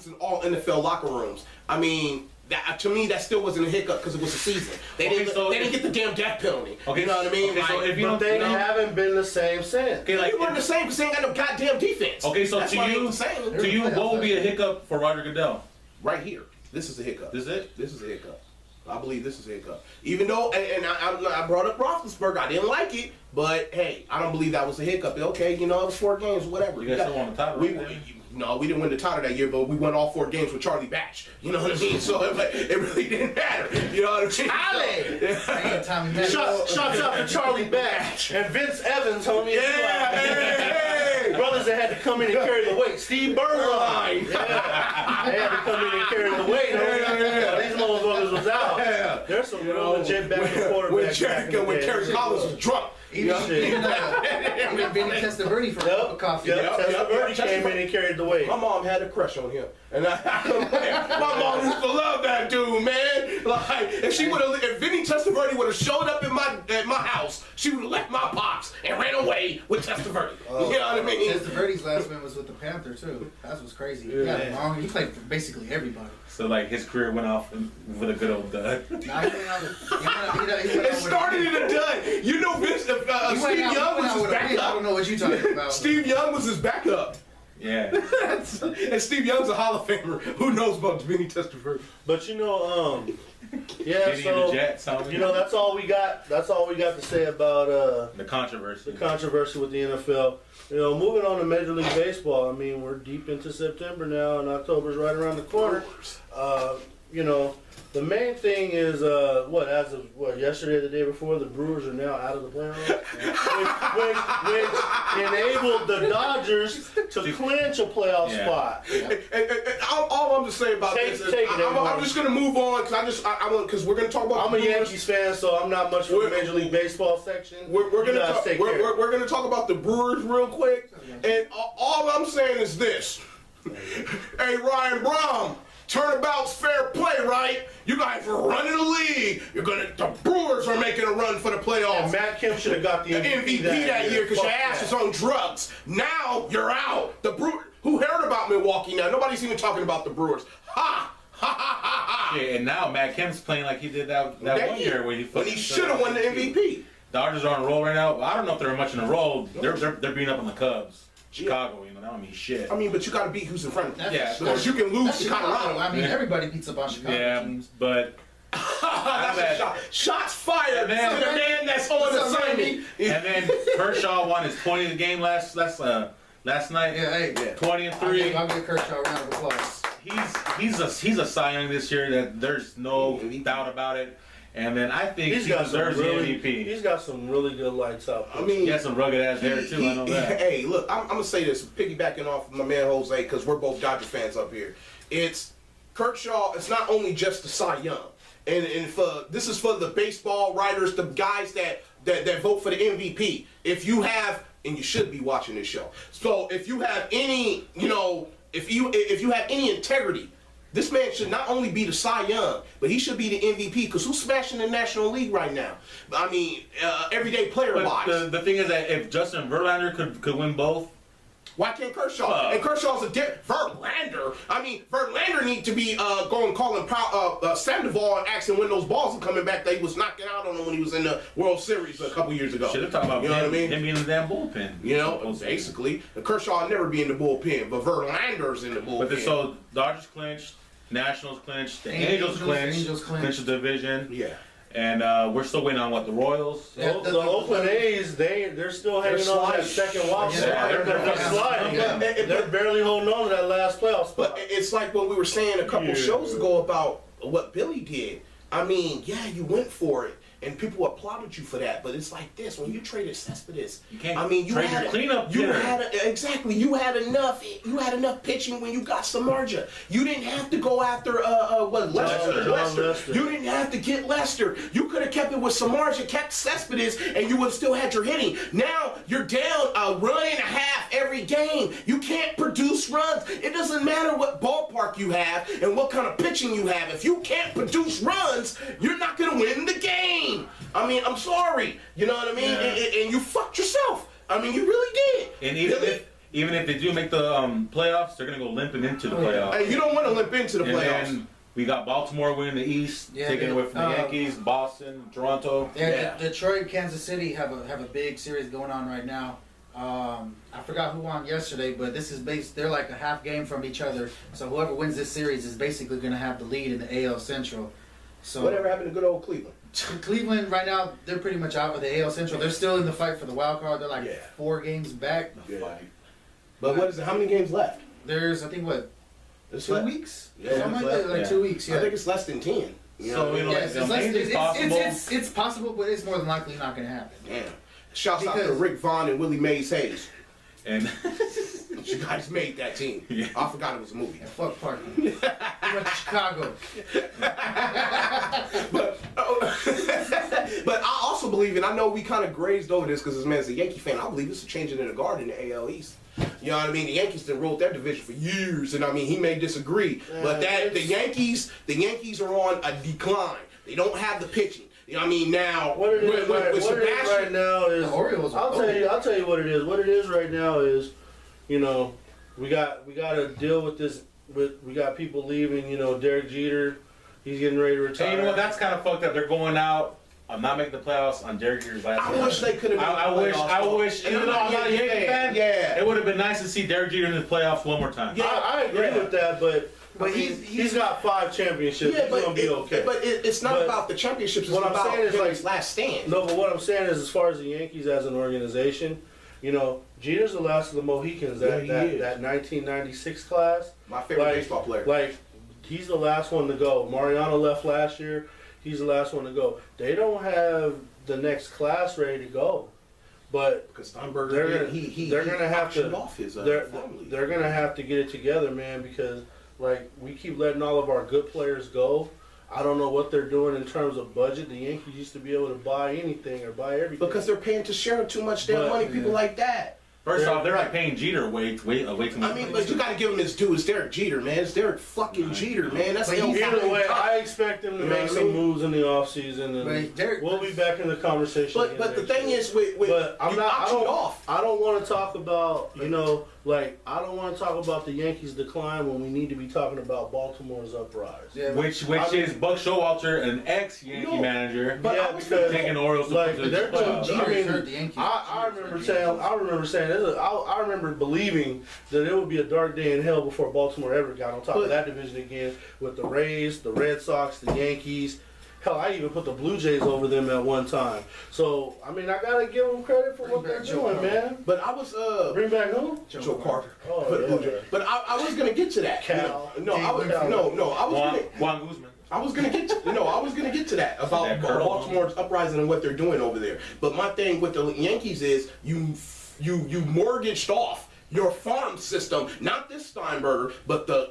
in all NFL locker rooms. I mean, That, to me, that still wasn't a hiccup because it was a season. They didn't get the damn death penalty. Okay, you know what I mean? Okay, like, so if you But don't, they you know, haven't been the same since. okay, like they weren't the same because they ain't got no goddamn defense. okay, so That's to why they you, ain't the same. to you, what would be a hiccup for Roger Goodell? Right here, this is a hiccup. This is it? This is a hiccup. I believe this is a hiccup. Even though, and I brought up Roethlisberger, I didn't like it, but hey, I don't believe that was a hiccup. Okay, you know, it was 4 games, whatever. You guys still won the title, right? No, we didn't win the title that year, but we won all 4 games with Charlie Batch. You know what I mean? So it really didn't matter. You know what I mean? Tommy, Shouts out to Charlie Batch and Vince Evans, homie. Hey! Brothers that had to come in and carry the weight. Steve Berline. Yeah. They had to come in and carry the weight. These motherfuckers was out. Yeah. There's some real legit backup quarterbacks. When Kerry Collins was drunk. even Vinny Testaverde from a cup of coffee. Testaverde came in and carried the weight. My mom had a crush on him, and my mom used to love that dude, man. Like, if Vinny Testaverde would have showed up at my house, she would have left my pops and ran away with Testaverde. You know what I mean? Testaverde's last win was with the Panther too. That was crazy. Yeah, he played for basically everybody. So like his career went off with a good old dud. Nah, he went out It started in a dud. You know, Vince, Steve Young was his backup. I don't know what you're talking about. Steve Young was his backup. Yeah. And Steve Young's a Hall of Famer. Who knows about Vinny Testaverde? But you know, yeah. Vinny and the Jets, you know, that's all we got. That's all we got to say about the controversy. The controversy with the NFL. You know, moving on to Major League Baseball. I mean, we're deep into September now, and October's right around the corner. You know, the main thing is as of yesterday, the day before, the Brewers are now out of the playoffs, which enabled the Dodgers to clinch a playoff spot. All I'm just saying about this is I'm just gonna move on because we're gonna talk about. I'm a Yankees fan, so I'm not much for the Major League Baseball section. We're gonna talk about the Brewers real quick, and all I'm saying is this: hey, Ryan Braun. Turnabout's fair play, right? You guys are running the league. The Brewers are making a run for the playoffs. And Matt Kemp should have got the MVP that year because your ass is on drugs. Now you're out. The Brewers. Who heard about Milwaukee now? Nobody's even talking about the Brewers. Ha! Ha ha ha ha! Yeah, and now Matt Kemp's playing like he did that one year where he should have won the MVP. Dodgers are on a roll right now. I don't know if they're much in a roll. They're beating up on the Cubs. Chicago, you know, that don't mean shit. I mean, but you got to beat who's in front of you. Yeah, because you can lose to Colorado. I mean, everybody beats up on Chicago teams. But shots fired. Man, the man that's on assignment. And then Kershaw won his 20th game last night. Yeah, 20-3. I'll give Kershaw a round of applause. He's a Cy Young this year. That there's no doubt about it. And then I think he deserves the MVP. He's got some really good lights out. I mean, he has some rugged ass hair too. I know that. Hey, look, I'm gonna say this, piggybacking off of my man Jose, because we're both Dodger fans up here. It's Kershaw. It's not only just the Cy Young, and this is for the baseball writers, the guys that vote for the MVP. If you have, and you should be watching this show. So if you have any, if you have any integrity. This man should not only be the Cy Young, but he should be the MVP because who's smashing the National League right now? I mean, everyday player-wise. The thing is that if Justin Verlander could win both, why can't Kershaw? And Kershaw's a Verlander. I mean, Verlander need to be calling Sandoval and asking when those balls are coming back that he was knocking out on him when he was in the World Series a couple years ago. Should have talked about him being in the damn bullpen. You know, basically, Kershaw will never be in the bullpen, but Verlander's in the bullpen. But so Dodgers clinched. Nationals clinched, the Angels clinched the division. Yeah. And we're still waiting on the Royals? The Oakland A's, they're still hanging on to that second wild spot. They're sliding. They're barely holding on to that last playoff spot. But it's like what we were saying a couple shows ago about what Billy did. I mean, yeah, you went for it. And people applauded you for that, but it's like this: when you traded Cespedes, you can't. I mean, you trade had your cleanup. You had enough. You had enough pitching when you got Samardzija. You didn't have to go after Lester. You didn't have to get Lester. You could have kept it with Samardzija, kept Cespedes, and you would have still had your hitting. Now you're down a run and a half every game. You can't produce runs. It doesn't matter what ballpark you have and what kind of pitching you have. If you can't produce runs, you're not going to win the game. I mean, I'm sorry. You know what I mean? Yeah. And you fucked yourself. I mean, you really did. And even if they do make the playoffs, they're gonna go limping into the playoffs. Hey, you don't want to limp into the playoffs. And We got Baltimore winning the East, taking away from the Yankees, Boston, Toronto. Yeah, Detroit, Kansas City have a big series going on right now. I forgot who won yesterday, but this is based. They're like a half game from each other. So whoever wins this series is basically going to have the lead in the AL Central. So whatever happened to good old Cleveland? Cleveland right now, they're pretty much out of the AL Central. They're still in the fight for the wild card. They're like 4 games back. Yeah. But what is it? How many games left? There's, I think, what, It's 2 weeks? Yeah, Something like that, like 2 weeks. Yeah. I think it's less than 10. You know So, what I mean? Yes, it's possible, but it's more than likely not going to happen. Damn. Shouts out to Rick Vaughn and Willie Mays Hayes. And You guys made that team. Yeah. I forgot it was a movie. And fuck Parkland. We went to Chicago. But I also believe, and I know we kind of grazed over this because this man's a Yankee fan, I believe it's a changing in the guard in the AL East. You know what I mean? The Yankees done ruled their division for years, and I mean, he may disagree, but the Yankees are on a decline. They don't have the pitching. You know what I mean? Now, What it is right now is The Orioles are I'll tell you what it is. What it is right now is, you know, we got to deal with this. We got people leaving. You know, Derek Jeter, he's getting ready to retire. you know what? That's kind of fucked up. They're going out. I'm not making the playoffs on Derek Jeter's last. I wish they could have. I wish. Even though I'm not a Yankee fan, yeah, it would have been nice to see Derek Jeter in the playoffs one more time. Yeah, I agree with that, but I mean, he's got 5 championships. Yeah, he's gonna be okay. But it's not about the championships. It's what I'm about saying is, like, his last stand. No, but what I'm saying is, as far as the Yankees as an organization, you know, Jeter's the last of the Mohicans. That 1996 class. My favorite baseball player. Like, he's the last one to go. Mariano left last year. He's the last one to go. They don't have the next class ready to go, but because Steinberger, they're gonna have to off his family. They're gonna have to get it together, man, because like we keep letting all of our good players go. I don't know what they're doing in terms of budget. The Yankees used to be able to buy anything or buy everything because they're paying Teixeira too much damn money. People like that. First off, they're like paying Jeter way too much. I mean, but you got to give him his due. It's Derek Jeter, man. It's Derek fucking Jeter, man. That's the either way. I expect him to make some moves in the offseason, and we'll be back in the conversation. But the thing is, but I don't want to talk about I don't want to talk about the Yankees' decline when we need to be talking about Baltimore's uprise. Yeah, which is Buck Showalter, an ex-Yankee manager, because taking the Orioles to the playoffs. I remember saying I remember believing that it would be a dark day in hell before Baltimore ever got on top of that division again with the Rays, the Red Sox, the Yankees. Hell, I even put the Blue Jays over them at one time. So, I mean, I gotta give them credit for what they're doing, man. But I was bring back who? Joe Carter. Oh, yeah. But I was gonna get to that. Cal. Juan Guzman. I was gonna get to that about Baltimore's uprising and what they're doing over there. But my thing with the Yankees is you mortgaged off your farm system, not this Steinberger, but the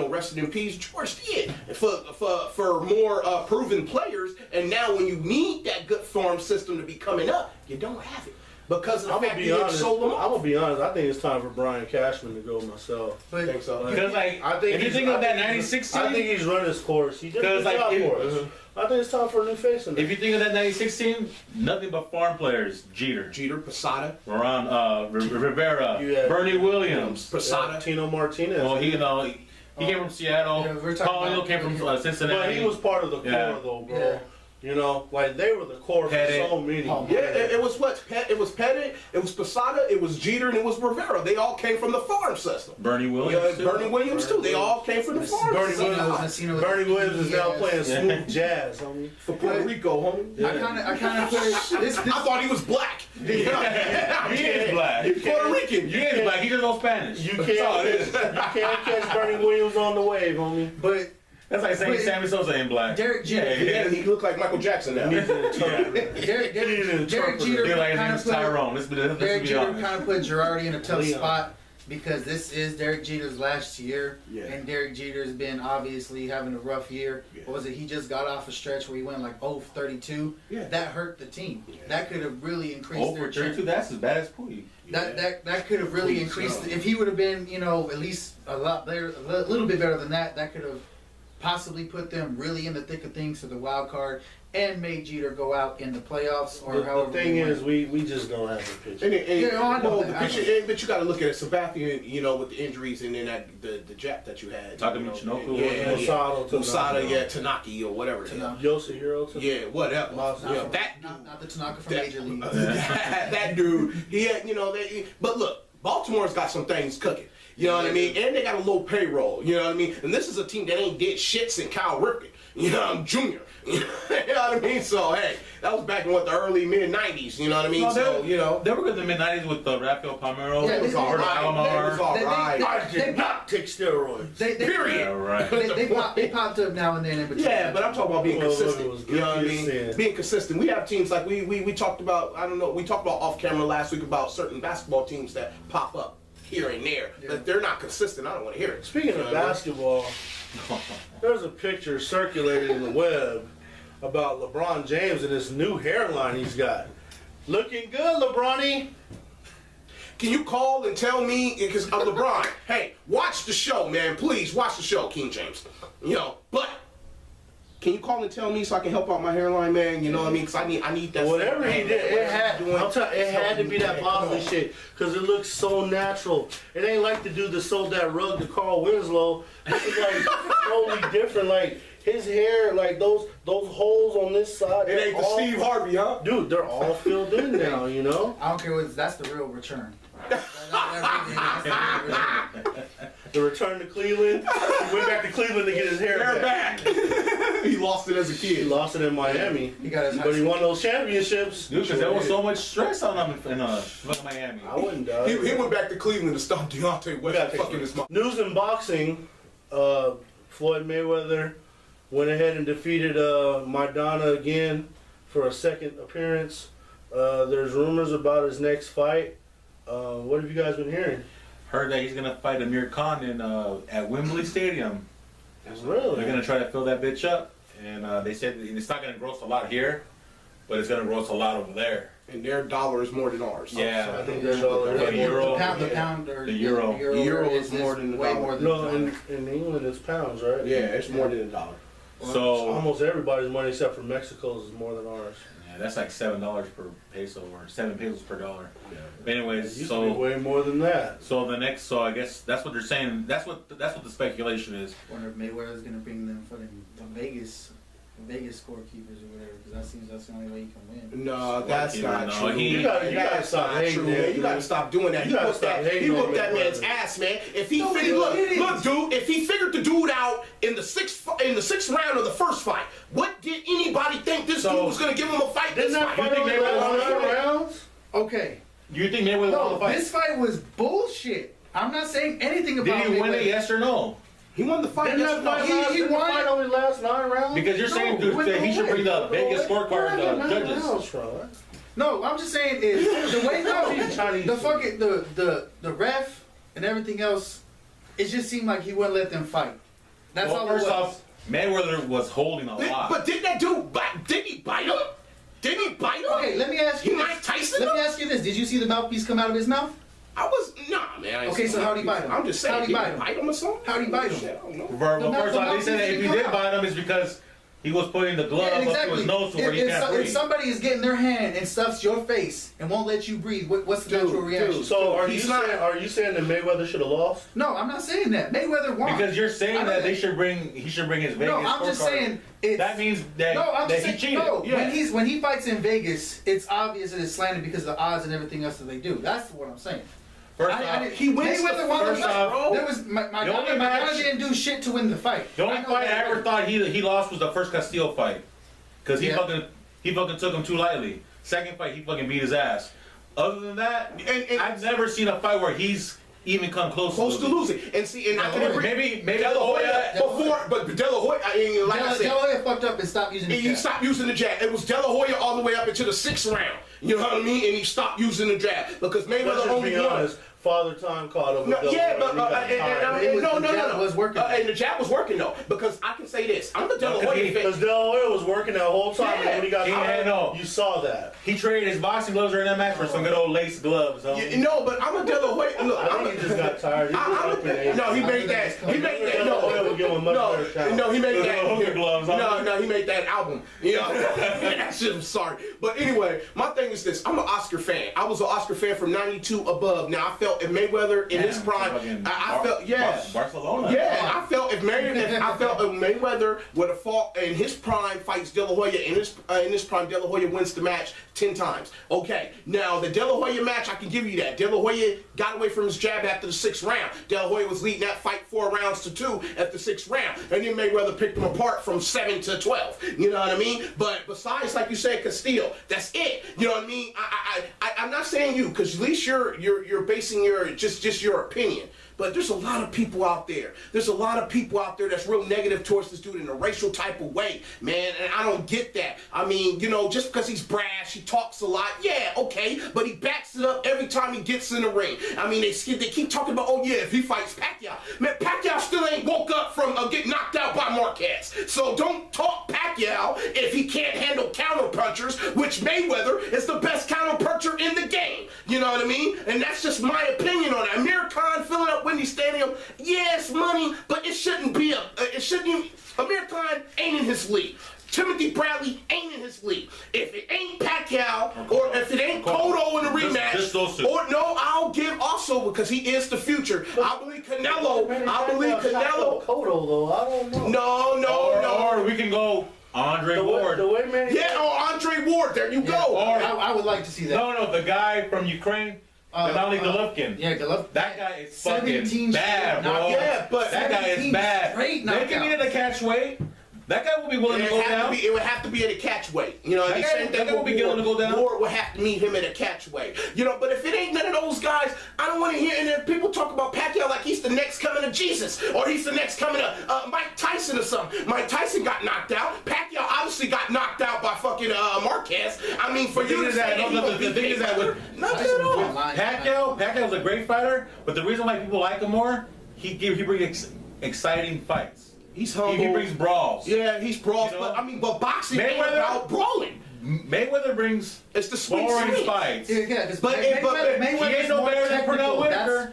rested in peace George did for more proven players. And now when you need that good farm system to be coming up, you don't have it. Because of the fact that you sold them off. I'm gonna be honest. I think it's time for Brian Cashman to go myself. I think so. Because if you think of that '96 team, I think he's run his course. He did a good job for us. I think it's time for a new face in there. If you think of that '96 team, nothing but farm players: Jeter, Posada, Rivera, Bernie Williams, Posada, Tino Martinez. Well, he came from Seattle. Colin came from Cincinnati. But he was part of the core, though, bro. Yeah. You know, like they were the core for so many. It was Pettit, it was Posada, it was Jeter, and it was Rivera. They all came from the farm system. Bernie Williams. Too. They all came from the farm system. Bernie Williams is now playing smooth jazz, homie. For Puerto Rico, homie. Yeah. I kind of put this. I thought he was black. He is black. He's Puerto Rican. He is black. He doesn't know Spanish. You can't catch Bernie Williams on the wave, homie. But that's like saying Sammy Sosa ain't black. Derek Jeter. Yeah, he looked like Michael Jackson now. Derek Jeter kind of put Girardi in a tough spot because this is Derek Jeter's last year, and Derek Jeter's been obviously having a rough year. Yeah. What was it? He just got off a stretch where he went like 0-32. Yeah. That hurt the team. Yeah. That could have really increased their 0-32. That's as bad as Puig. That could have really increased. If he would have been, at least a lot better, a little bit better than that, that could have possibly put them really in the thick of things for the wild card. and made Jeter go out in the playoffs or The however. thing we is, went. we just don't have the pitch. Yeah, I know that, I know. But you got to look at it. Sabathia, you know, with the injuries and then the jab that you had. Takamichinoku, Musada, Tanaki or whatever. Yoshihiro. Yeah, whatever. Not the Tanaka from Major League. That dude, he had, you know, but look, Baltimore's got some things cooking. You know what I mean? And they got a low payroll. You know what I mean? And this is a team that ain't did shit since Kyle Ripken. You know, I'm junior. You know what I mean? So, hey, that was back in the early, mid-90s. You know what I mean? No, so, you know. They were good in the mid-90s with Rafael Palmeiro. Yeah, It was all right. I did not take steroids. Period. Yeah, right. They popped up now and then in between. Yeah, but I'm talking about being Well, consistent. it was You know what I good mean? saying. Being consistent. We have teams like we talked about. I don't know. We talked about off camera last week about certain basketball teams that pop up here and there, but they're not consistent. I don't want to hear it. Speaking of basketball, there's a picture circulating in the web about LeBron James and this new hairline he's got. Looking good, LeBron-y. Can you call and tell me, because LeBron, hey, watch the show, man. Please watch the show, King James. You know, but can you call and tell me so I can help out my hairline, man? You know what I mean? Because I need that. Whatever he did, it had to be that Come Bosley on. shit because it looks so natural. It ain't like the dude that sold that rug to Carl Winslow. This is like totally different. Like his hair, like those holes on this side. It ain't the Steve Harvey, huh? Dude, they're all filled in now. You know. I don't care what. That's the real return. The return to Cleveland. He went back to Cleveland to get his hair They're back. back. He lost it as a He kid. lost it in Miami. He got his high But he school. won those championships. Dude, because there was so much stress on him in Miami. I wouldn't die. He went back to Cleveland to stop Deontay West from fucking his mom. News in boxing, Floyd Mayweather went ahead and defeated Maidana again for a second appearance. There's rumors about his next fight. What have you guys been hearing? Heard that he's gonna fight Amir Khan in at Wembley Stadium. Really? They're gonna try to fill that bitch up, and they said that it's not gonna gross a lot here, but it's gonna gross a lot over there. And their dollar is more than ours. Yeah. I think there's all The euro. The Euro is more than the way dollar. more than No, the dollar. in England it's pounds, right? Yeah, it's more than a dollar. So Almost everybody's money except for Mexico's is more than ours. yeah, that's like $7 per peso or 7 pesos per dollar. But It anyways, used to be so way more than that. so I guess that's what they're saying. That's what the speculation is. Wonder if Mayweather's gonna bring them fucking the Vegas scorekeepers or whatever, because that seems that's the only way you can win. No, that's not No, true. he- You gotta That's stop not hating true, that, man. You gotta dude. stop doing that. You He gotta whooped stop that. hating He on whooped that Mayweather. man's ass, man. If he No, figured, it is. look, dude. If he figured the dude out in the sixth round of the first fight, what did anybody think this dude was gonna give him a fight? Didn't This that fight? fight only Mayweather last won 9 rounds? Okay. You think Mayweather won the No, fight? this fight was bullshit. I'm not saying anything Did about he win it? Mayweather. Yes or no? He won the fight. Didn't Yes, that fight, no. last, he didn't the won fight it. only last 9 rounds? Because you're saying No, dude, that he should bring the Vegas scorecard judges. No, I'm just saying is the way Chinese the food. fucking the ref and everything else, it just seemed like he wouldn't let them fight. That's Well, all first it was. off, Mayweather was holding a lot. But didn't that dude bite? Didn't he bite him? Didn't he bite him? Okay, let me ask you. He Mike Tyson Let me him? ask you this: did you see the mouthpiece come out of his mouth? Nah, man. I ain't Okay, seen so him. how'd he bite him? I'm just saying. How'd he Did bite him? Bite him or something? How'd he bite him? Shit, I don't know. Well, The first off, they said that if he did mouthpiece bite him, it's because he was putting the glove Yeah, up to his nose to where he can't if breathe. somebody is getting their hand and stuffs your face and won't let you breathe, what's the natural reaction? So are you He's not- saying that Mayweather should have lost? No, I'm not saying that. Mayweather won. Because you're saying I know that that. he should bring his Vegas No, I'm just scorecard. saying it's, That means that, no, I'm that just he saying, cheated. no. Yeah. When he fights in Vegas, it's obvious that it's slanted because of the odds and everything else that they do. That's what I'm saying. First off, he wins Mayweather the won the first fight. off, There was my the only guy match- didn't do shit to win the fight. the only I know fight I that ever already. thought he lost was the first Castillo fight. Because he Yeah. fucking took him too lightly. Second fight, he fucking beat his ass. Other than that, And- I've never seen a fight where he's even come close Close to losing. losing. And see, and I No, can agree. Maybe De La Hoya De La Hoya. before, but De La Hoya, like I De La said, Hoya fucked up and stopped using the he jab. stopped using the jab. It was De La Hoya all the way up into the 6th round. You know what I mean? And he stopped using the jab because Let's Mayweather just only be won. honest. Father Time caught him. No, with yeah, the- but he got tired. The jab was working. And the jab was working though, because I can say this: I'm a De La No, Hoya fan. Because De La Hoya was working that whole time, Yeah. and when he got Yeah, tired, no. you saw that. He traded his boxing gloves during that match for some good old lace gloves. Huh? No, but I'm a De La Hoya. Look, I think he just got tired. No, he made that. He made that. De La Hoya would give him a much better shot. No, he made that. Hooker gloves. No, he made that album. You know, that shit. I'm sorry, but anyway, my thing is this: I'm an Oscar fan. I was an Oscar fan from '92 above. Now I felt if Mayweather in his prime, I felt Barcelona. Yeah, I felt if Mayweather would have fought in his prime, fights De La Hoya in his prime, De La Hoya wins the match 10 times. Okay, now the De La Hoya match, I can give you that. De La Hoya got away from his jab after the 6th round. De La Hoya was leading that fight 4 rounds to 2 at the 6th round, and then Mayweather picked him apart from 7 to 12. You know what I mean? But besides, like you said, Castillo, that's it. You know what I mean? I'm not saying you, because at least you're basing your just your opinion. But there's a lot of people out there. There's a lot of people out there that's real negative towards this dude in a racial type of way, man. And I don't get that. I mean, you know, just because he's brash, he talks a lot, yeah, okay. But he backs it up every time he gets in the ring. I mean, they keep talking about, oh yeah, if he fights Pacquiao. Man, Pacquiao still ain't woke up from getting knocked out by Marquez. So don't talk Pacquiao if he can't handle counter-punchers, which Mayweather is the best counter-puncher in the game. You know what I mean? And that's just my opinion on it. Amir Khan filling up Wendy Stadium, yeah, it's money, but it shouldn't be Amir Khan ain't in his league. Timothy Bradley ain't in his league. If it ain't Pacquiao or if it ain't Cotto in the rematch, just those two. or no, I'll give also because he is the future. I believe Canelo. I believe Canelo. Cotto though, I don't know. No. Or we can go Andre Ward. The way man. Yeah, or Andre Ward. There you go. Or I would like to see that. no, the guy from Ukraine. Gennady Golovkin. Yeah, Golovkin. That guy is fucking 17 bad, bro. Yeah, but that guy is bad. straight They can be in the catch weight. That guy will be willing to go down. It would have to be at a catch weight. You know, that guy will be willing to go down. Ward would have to meet him at a catch weight. You know, but if it ain't none of those guys, I don't want to hear. And then people talk about Pacquiao like he's the next coming of Jesus, or he's the next coming of Mike Tyson or something. Mike Tyson got knocked out. Pacquiao obviously got knocked out by fucking Marquez. I mean, for you to say the thing is that with Pacquiao's a great fighter, but the reason why people like him more, he brings exciting fights. He's humble. He brings brawls. Yeah, he's brawls. You know? But I mean, but boxing ain't about brawling. Mayweather brings It's the sweet boring sweet. fights. Yeah, But he ain't no better than Pernell Whitaker.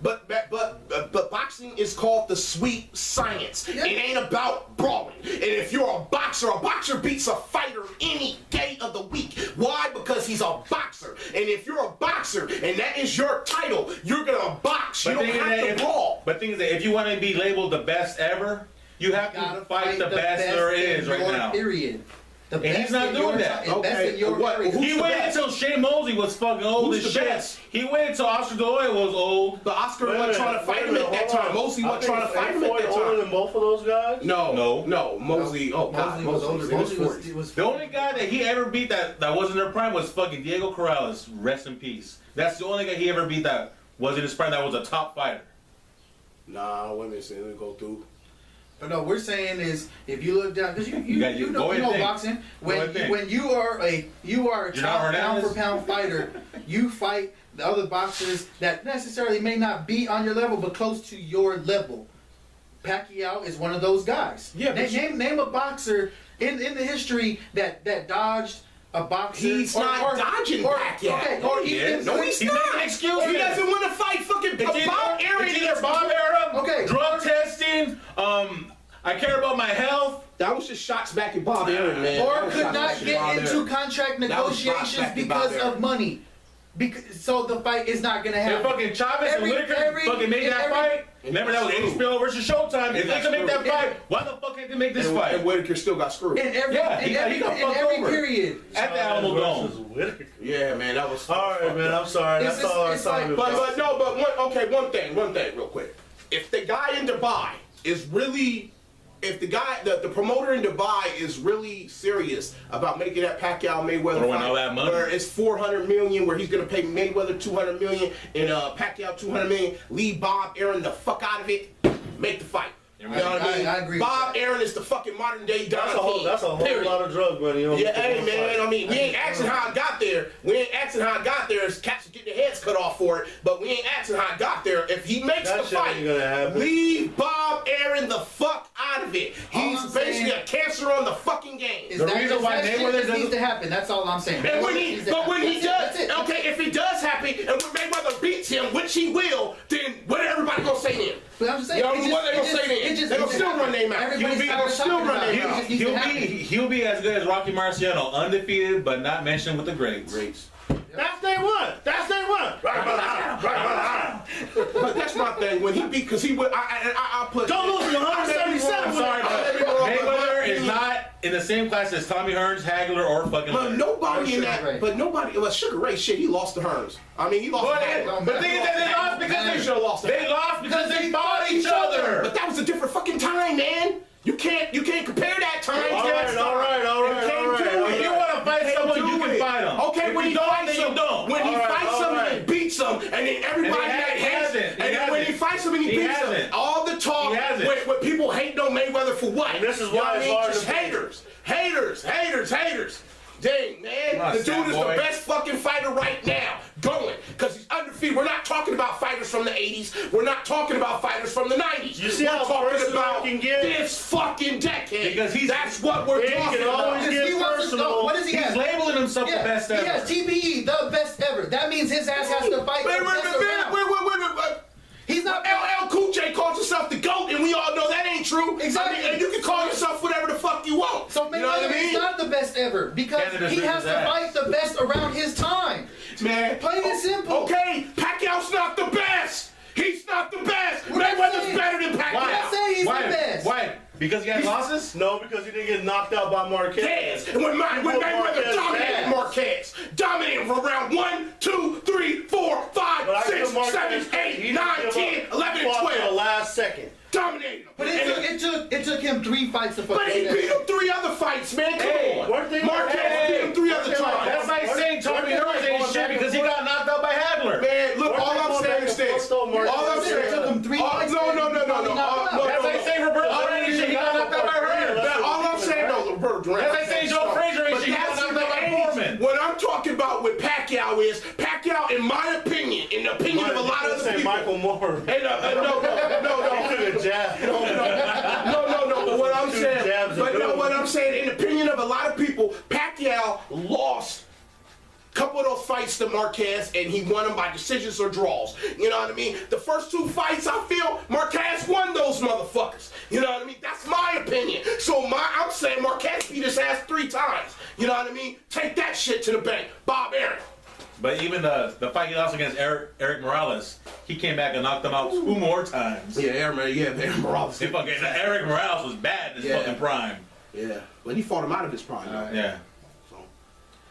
But boxing is called the sweet science. Yeah. It ain't about brawling. And if you're a boxer beats a fighter any day of the week. Why? Because he's a boxer. And if you're a boxer and that is your title, you're gonna box. You don't have to brawl. But the thing is that if you want to be labeled the best ever, you have to fight the best there is right now. Period. And he's not doing that. Okay, He waited until Shane Mosley was fucking old as shit. He waited until Oscar De La Hoya was old. But Oscar wasn't trying to fight him at that time. Mosley wasn't trying to fight him at that older time. than both of those guys? No. Mosley. Oh God, Mosley was older. Mosley was The only guy that he ever beat that wasn't in their prime was fucking Diego Corrales. Rest in peace. That's the only guy he ever beat that was in his prime that was a top fighter. Nah, wait a minute. Let me go through. But no, we're saying is if you look down because you know boxing when you are a top pound for pound fighter, you fight the other boxers that necessarily may not be on your level but close to your level. Pacquiao is one of those guys. Yeah, name a boxer in the history that dodged a boxer. He's not dodging Pacquiao. Okay, or even no, he's not. making excuses. He doesn't want to fight fucking Bob Aaron. It's either Bob Aaron, Okay. drug testing, I care about my health. That was just shots back at Bob Aaron, man. Or could not get into contract negotiations because of money. So the fight is not going to And happen. fucking Chavez and Whitaker fucking made that fight. Remember that was HBO versus Showtime. If they could make that fight, why the fuck can't they make this fight? And Whitaker still got screwed. In every period. At the Alamo Dome. Yeah, man, that was. All right, man. I'm sorry. That's all our time. But one thing, real quick. If the guy in Dubai is really, if the guy, the promoter in Dubai is really serious about making that Pacquiao Mayweather Throwing fight, all that money. where it's $400 million, where he's gonna pay Mayweather $200 million and Pacquiao $200 million, leave Bob Aaron the fuck out of it, make the fight. You know what I mean? I agree. Bob Aaron is the fucking modern day Don King. That's a whole period. lot of drug money. Yeah, hey man, I mean, we ain't asking how I got there. We ain't asking how I got there. Cats are getting their heads cut off for it, but we ain't asking how I got there. If he makes That the shit fight, ain't gonna happen. leave Bob Aaron the fuck out of it. He's I'm basically saying- a cancer on the fucking game. Is The that, reason why that shit Mayweather just needs doesn't- to happen. That's all I'm saying. And when Mayweather he, needs to but when happen. he That's does, it. okay, if it does happen, and when Mayweather beats him, which he will, then what everybody gonna say then? But I'm just saying. You know it just- what they it gonna just- say then? it just They gonna needs to still happen. run their mouth. Everybody's They tired gonna of still talking run about their it. It mouth. just needs to happen. He'll be as good as Rocky Marciano, undefeated but not mentioned with the greats. That's day one. That's day one. But that's my thing. When he beat, because he would, I put. Don't lose to 177. I'm sorry, but Mayweather is not in the same class as Tommy Hearns, Hagler, or fucking. But nobody in Sugar that. Ray. But nobody. Well, Sugar Ray, shit, he lost to Hearns. I mean, he lost. But to Hagler. the thing is that they lost because They should have lost. to they Hagler. lost because they fought each other. But that was a different fucking time, man. You can't compare that time. All to right, that all right, all right, You can't all right, do all it. If you want to fight someone, you can fight them. Okay, if when you he don't, fights then him, you don't. when he All right, fights all him right. and beats him, and then everybody And that he hates, hasn't. and He then when he hasn't. fights him and he He beats him, hasn't. all the talk He hasn't. with people hating on Mayweather for what? And this is You know why what it's I mean? hard Just to beat. haters. Dang, man. Come on, The dude Stat is Boy. the best fucking fighter right now. Going. Because he's undefeated. We're not talking about fighters from the 80s. We're not talking about fighters from the 90s. You see we're how talking personal about it can get? this fucking decade. Because That's what we're It talking can about. always Because get he wants to personal. go. What does he He's have? labeling himself the Yeah, best he ever. has TBE, the best ever. That means his ass has to fight Wait, the wait, best wait, around. wait. He's not. LL Cool J calls himself the GOAT, and we all know that ain't true. Exactly. I mean, and you can call yourself whatever the fuck you want. So Mayweather you know what I mean? is not the best ever because Canada's he rich has as to ass. fight the best around his time. Man, Plain and simple. Okay, Pacquiao's not the best. He's not the best. What I'm Mayweather's saying- better than Pacquiao. Why? I'm saying he's Why? the best. Why? Because he has losses? No, because he didn't get knocked out by Marquez. Yes, and when put Mayweather Marquez dominated down. Marquez, dominated from round 1, 2, 3, 4, 5, But I 6, give Marquez 7, credit. 8, He 9, didn't give 10, up. 11, and Fought to the 12. last second. Dominated him. But And- it took him 3 fights to fucking But he do that beat shit. him 3 other fights, man. Come Hey, on. weren't they- Marquez hey, beat him 3 other weren't they like times. That's like saying Tommy Weren't they Hearns going ain't back shit and because he forth? got knocked out by Hagler. Man, look, Weren't all they I'm going saying back is and this. forth, though, Marquez? All I'm saying It took him 3 fights. No. That's like saying Roberto Duran ain't shit. He got knocked out by Hearns. But all I'm saying, no, Roberto Duran. That's like saying Joe Frazier ain't But shit. He got that's knocked in out by the 80s. Foreman. What I'm talking about with Pacquiao is Pacquiao, in my opinion, in the opinion of a lot of other Say people. Michael Moore. Hey, no. He took a jab. No. But what I'm Two saying, jabs but ago. no, what I'm saying, in the opinion of a lot of people, Pacquiao lost a couple of those fights to Marquez, and he won them by decisions or draws. You know what I mean? The first 2 fights, I feel Marquez won those motherfuckers. You know what I mean? That's my opinion. So I'm saying Marquez beat his ass 3 times. You know what I mean? Take that shit to the bank, Bob Aaron. But even the fight he lost against Eric Morales, he came back and knocked him out 2 more times. Yeah, Aaron Morales. Eric Morales was bad in his Yeah. fucking prime. Yeah, but he fought him out of his prime. though. Yeah.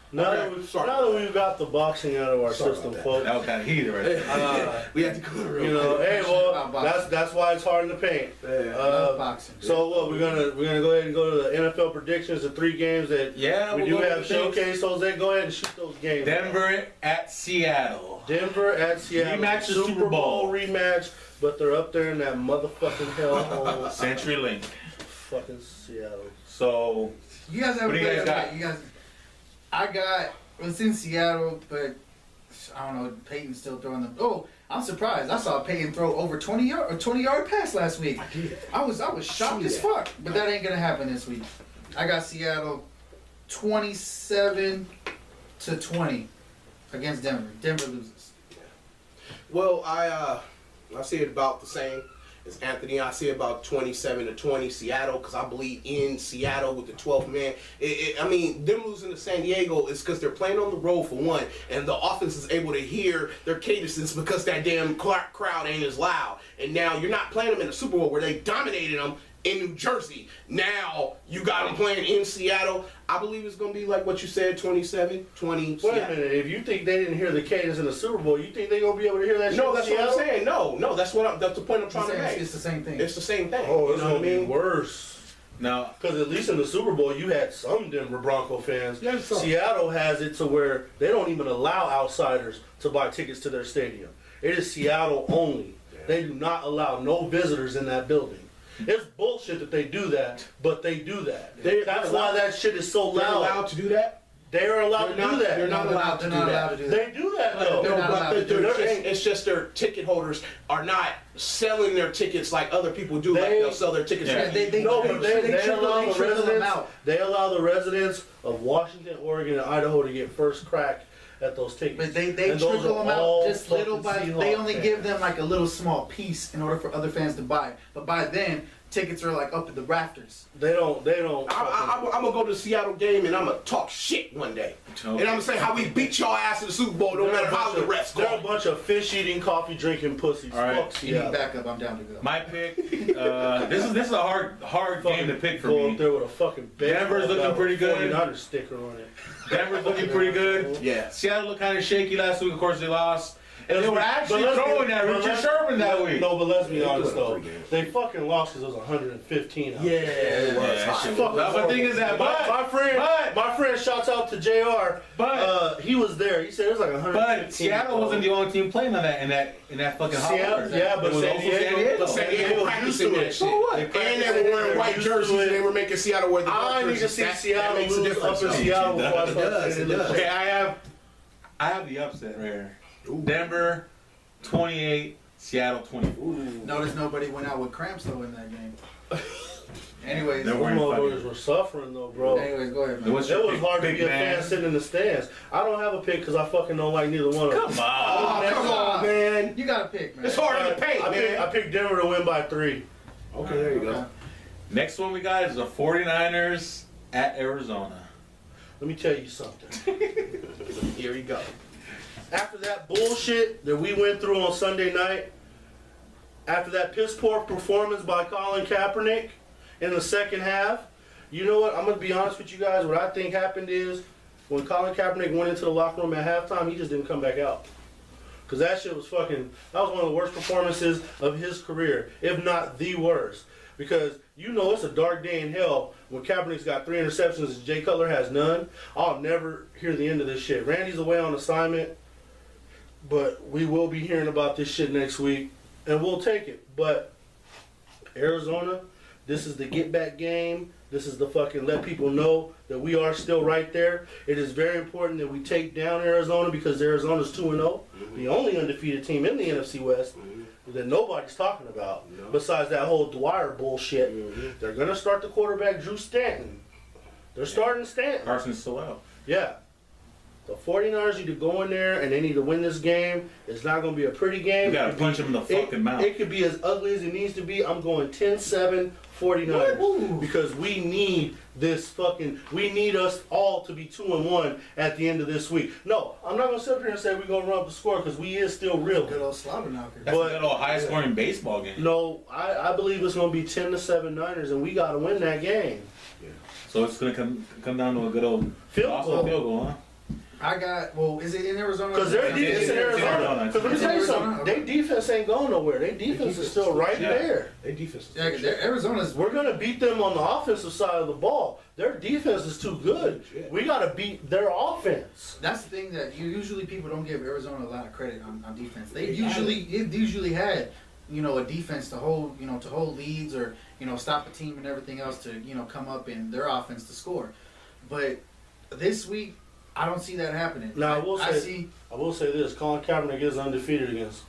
Now Okay, that we've got the boxing out of our Sorry system, about folks. That was kind of heated right there. We had to go real You know, quick. hey, well, that's why it's hard in the paint. Love boxing. So what we're gonna go ahead and go to the NFL predictions, the 3 games that Yeah, we we'll do go have with things. showcase. Jose, go ahead and shoot those games. Denver at Seattle. Denver at Seattle. Rematch the Super Bowl. rematch, but they're up there in that motherfucking hellhole. CenturyLink. Fucking Seattle. So, You guys have What a do you great guys night. got? I got. It's in Seattle, but I don't know. Peyton's still throwing them. Oh, I'm surprised. I saw Peyton throw over 20-yard pass last week. I was shocked as fuck. But that ain't gonna happen this week. I got Seattle 27-20 against Denver. Denver loses. Well, I see it about the same as Anthony. I see about 27-20 Seattle, because I believe in Seattle with the 12th man. I mean, them losing to San Diego is because they're playing on the road for one, and the offense is able to hear their cadences because that damn crowd ain't as loud. And now you're not playing them in the Super Bowl where they dominated them in New Jersey. Now you got them playing in Seattle. I believe it's going to be like what you said, 27-20 Wait a Seattle. minute. If you think they didn't hear the cadence in the Super Bowl, you think they're gonna be able to hear that shit? No, in that's what I'm Seattle? saying. No, that's the point I'm trying to make. It's the same thing. It's the same thing. Oh, you it's know what gonna I be mean? worse. now, Because at least in the Super Bowl, you had some Denver Bronco fans. Yeah, some. Seattle has it to where they don't even allow outsiders to buy tickets to their stadium. It is Seattle only. They do not allow no visitors in that building. It's bullshit that they do that, but they do that. They're That's allowed- why that shit is so They're loud. allowed to do that? They are allowed They're to do not- that. they're not allowed to do that. They do that though. They're not allowed to do they're it. it's just their ticket holders are not selling their tickets like other people do. Like they'll sell their tickets. Yeah. Like, They No, but they trickle allow the them residents. out. They allow the residents of Washington, Oregon, and Idaho to get first crack at those tickets. But they And those trickle are them all out just little by. fucking They Seahawks only fans. give them like a little small piece in order for other fans to buy. But by then, tickets are like up at the rafters. They don't. I'm gonna go to the Seattle game and I'm gonna talk shit one day, and I'm gonna say how we beat y'all ass in the Super Bowl, no matter how the refs They're a call. bunch of fish eating, coffee drinking pussies. All right. Fuck You need Seattle. backup. I'm down to go. My pick. This is a hard game to pick for Go me. up there with a fucking Denver's looking pretty good. 49er sticker on it. Denver's looking pretty good. Yeah. Seattle looked kind of shaky last week. Of course, they lost. And they were But actually let's throwing be- at but Richard let's- Sherman that week. No, but let's be They honest doing though. pretty good. They fucking lost because it was 115 out. Yeah, it was. Yeah, hot. shit. Fucking But the thing is that, my friend, shouts out to JR. But- he was there. He said it was like 115. But Seattle wasn't the only team playing on that in that fucking hot Seattle, water. yeah, but It was San also Diego, But San Diego was practicing used to that it. shit. So what? And they were wearing white jerseys and they were making Seattle wear the dark I need to jerseys. see That Seattle makes a lose difference. up in though. Seattle before I It start does, saying it this does. shit. Okay, I have the upset right here. Ooh. Denver 28, Seattle 24. Notice nobody went out with cramps though in that game. Anyways, They're Those wearing motherfuckers fucking- were suffering though, bro. anyways, go ahead, It man. was It was hard to big be a man. fan sitting in the stands. I don't have a pick because I fucking don't like neither one of them. Come on. Oh, come on, man. You got to pick, man. It's hard in the paint, I man. picked Denver to win by 3. Okay, there you go. Okay. Next one we got is the 49ers at Arizona. Let me tell you something. Here you go. After that bullshit that we went through on Sunday night, after that piss poor performance by Colin Kaepernick in the second half, you know what? I'm going to be honest with you guys. What I think happened is when Colin Kaepernick went into the locker room at halftime, he just didn't come back out. Because that shit was that was one of the worst performances of his career, if not the worst. Because you know it's a dark day in hell when Kaepernick's got 3 interceptions and Jay Cutler has none. I'll never hear the end of this shit. Randy's away on assignment, but we will be hearing about this shit next week, and we'll take it. But Arizona, this is the get back game. This is the fucking let people know that we are still right there. It is very important that we take down Arizona because Arizona's 2-0, the only undefeated team in the NFC West that nobody's talking about. No. Besides that whole Dwyer bullshit, they're gonna start the quarterback Drew Stanton. They're starting Stanton. Carson's still out. Yeah. The 49ers need to go in there and they need to win this game. It's not going to be a pretty game. You gotta It could punch be- him in the fucking mouth. It could be as ugly as it needs to be. I'm going 10-7 49ers. Woo. Because we need we need us all to be 2-1 at the end of this week. No, I'm not going to sit up here and say we're going to run up the score because we is still real. Good old slobber knocker. That's But- a little high scoring baseball game. No, I believe it's going to be 10-7 Niners and we got to win that game. So it's gonna come down to a good old Field also goal. field goal, huh? Is it in Arizona? Because their Yeah, defense in it's Arizona. Arizona. Because let me It's tell you Arizona? something. Okay. Their defense ain't going nowhere. Their defense is still right Yeah. there. Their defense is Yeah, 'cause Arizona's. We're going to beat them on the offensive side of the ball. Their defense is too good. Legit. We got to beat their offense. That's the thing that usually people don't give Arizona a lot of credit on defense. They They've usually had, a defense to hold, to hold leads or, stop a team and everything else to, come up in their offense to score. But this week, I don't see that happening. Now, I will say- see. I will say this. Colin Kaepernick is undefeated against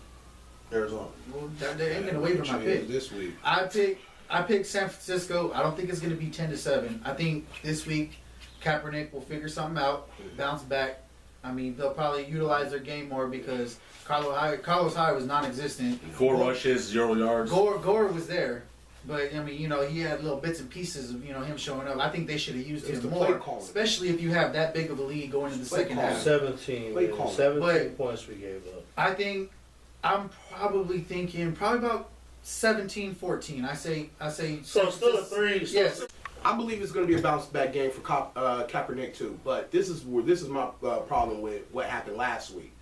Arizona. Well, they ain't gonna wait for my pick. this week. I pick San Francisco. I don't think it's gonna be 10-7. I think this week Kaepernick will figure something out, bounce back. I mean, they'll probably utilize their game more because Carlos Hyde was non-existent. 4 rushes, 0 yards. Gore was there, but I mean, he had little bits and pieces of him showing up. I think they should have used It was him the play more, calling. especially if you have that big of a lead going into the Play second calling. half. 17. Play man. call. 17 points we gave up. I think I'm probably thinking about 17-14. I say. So still a 3. Yes. I believe it's going to be a bounce back game for Kaepernick too. But this is my problem with what happened last week.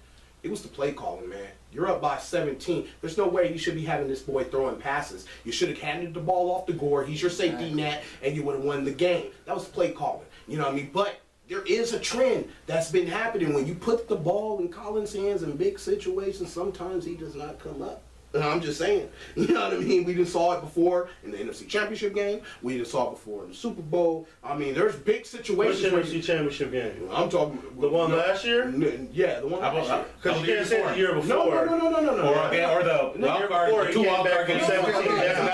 It was the play calling, man. You're up by 17. There's no way you should be having this boy throwing passes. You should have handed the ball off to Gore. He's your safety net, and you would have won the game. That was the play calling. You know what I mean? But there is a trend that's been happening when you put the ball in Collins' hands in big situations. Sometimes he does not come up. I'm just saying. You know what I mean? We just saw it before in the NFC Championship game. We just saw it before in the Super Bowl. I mean, there's big Which situations. NFC Championship game? I'm talking The one last year? Yeah, the one last year. Because you can't say the year before. No. Or the wild card, Before the he two came wild back card from games. 17 down.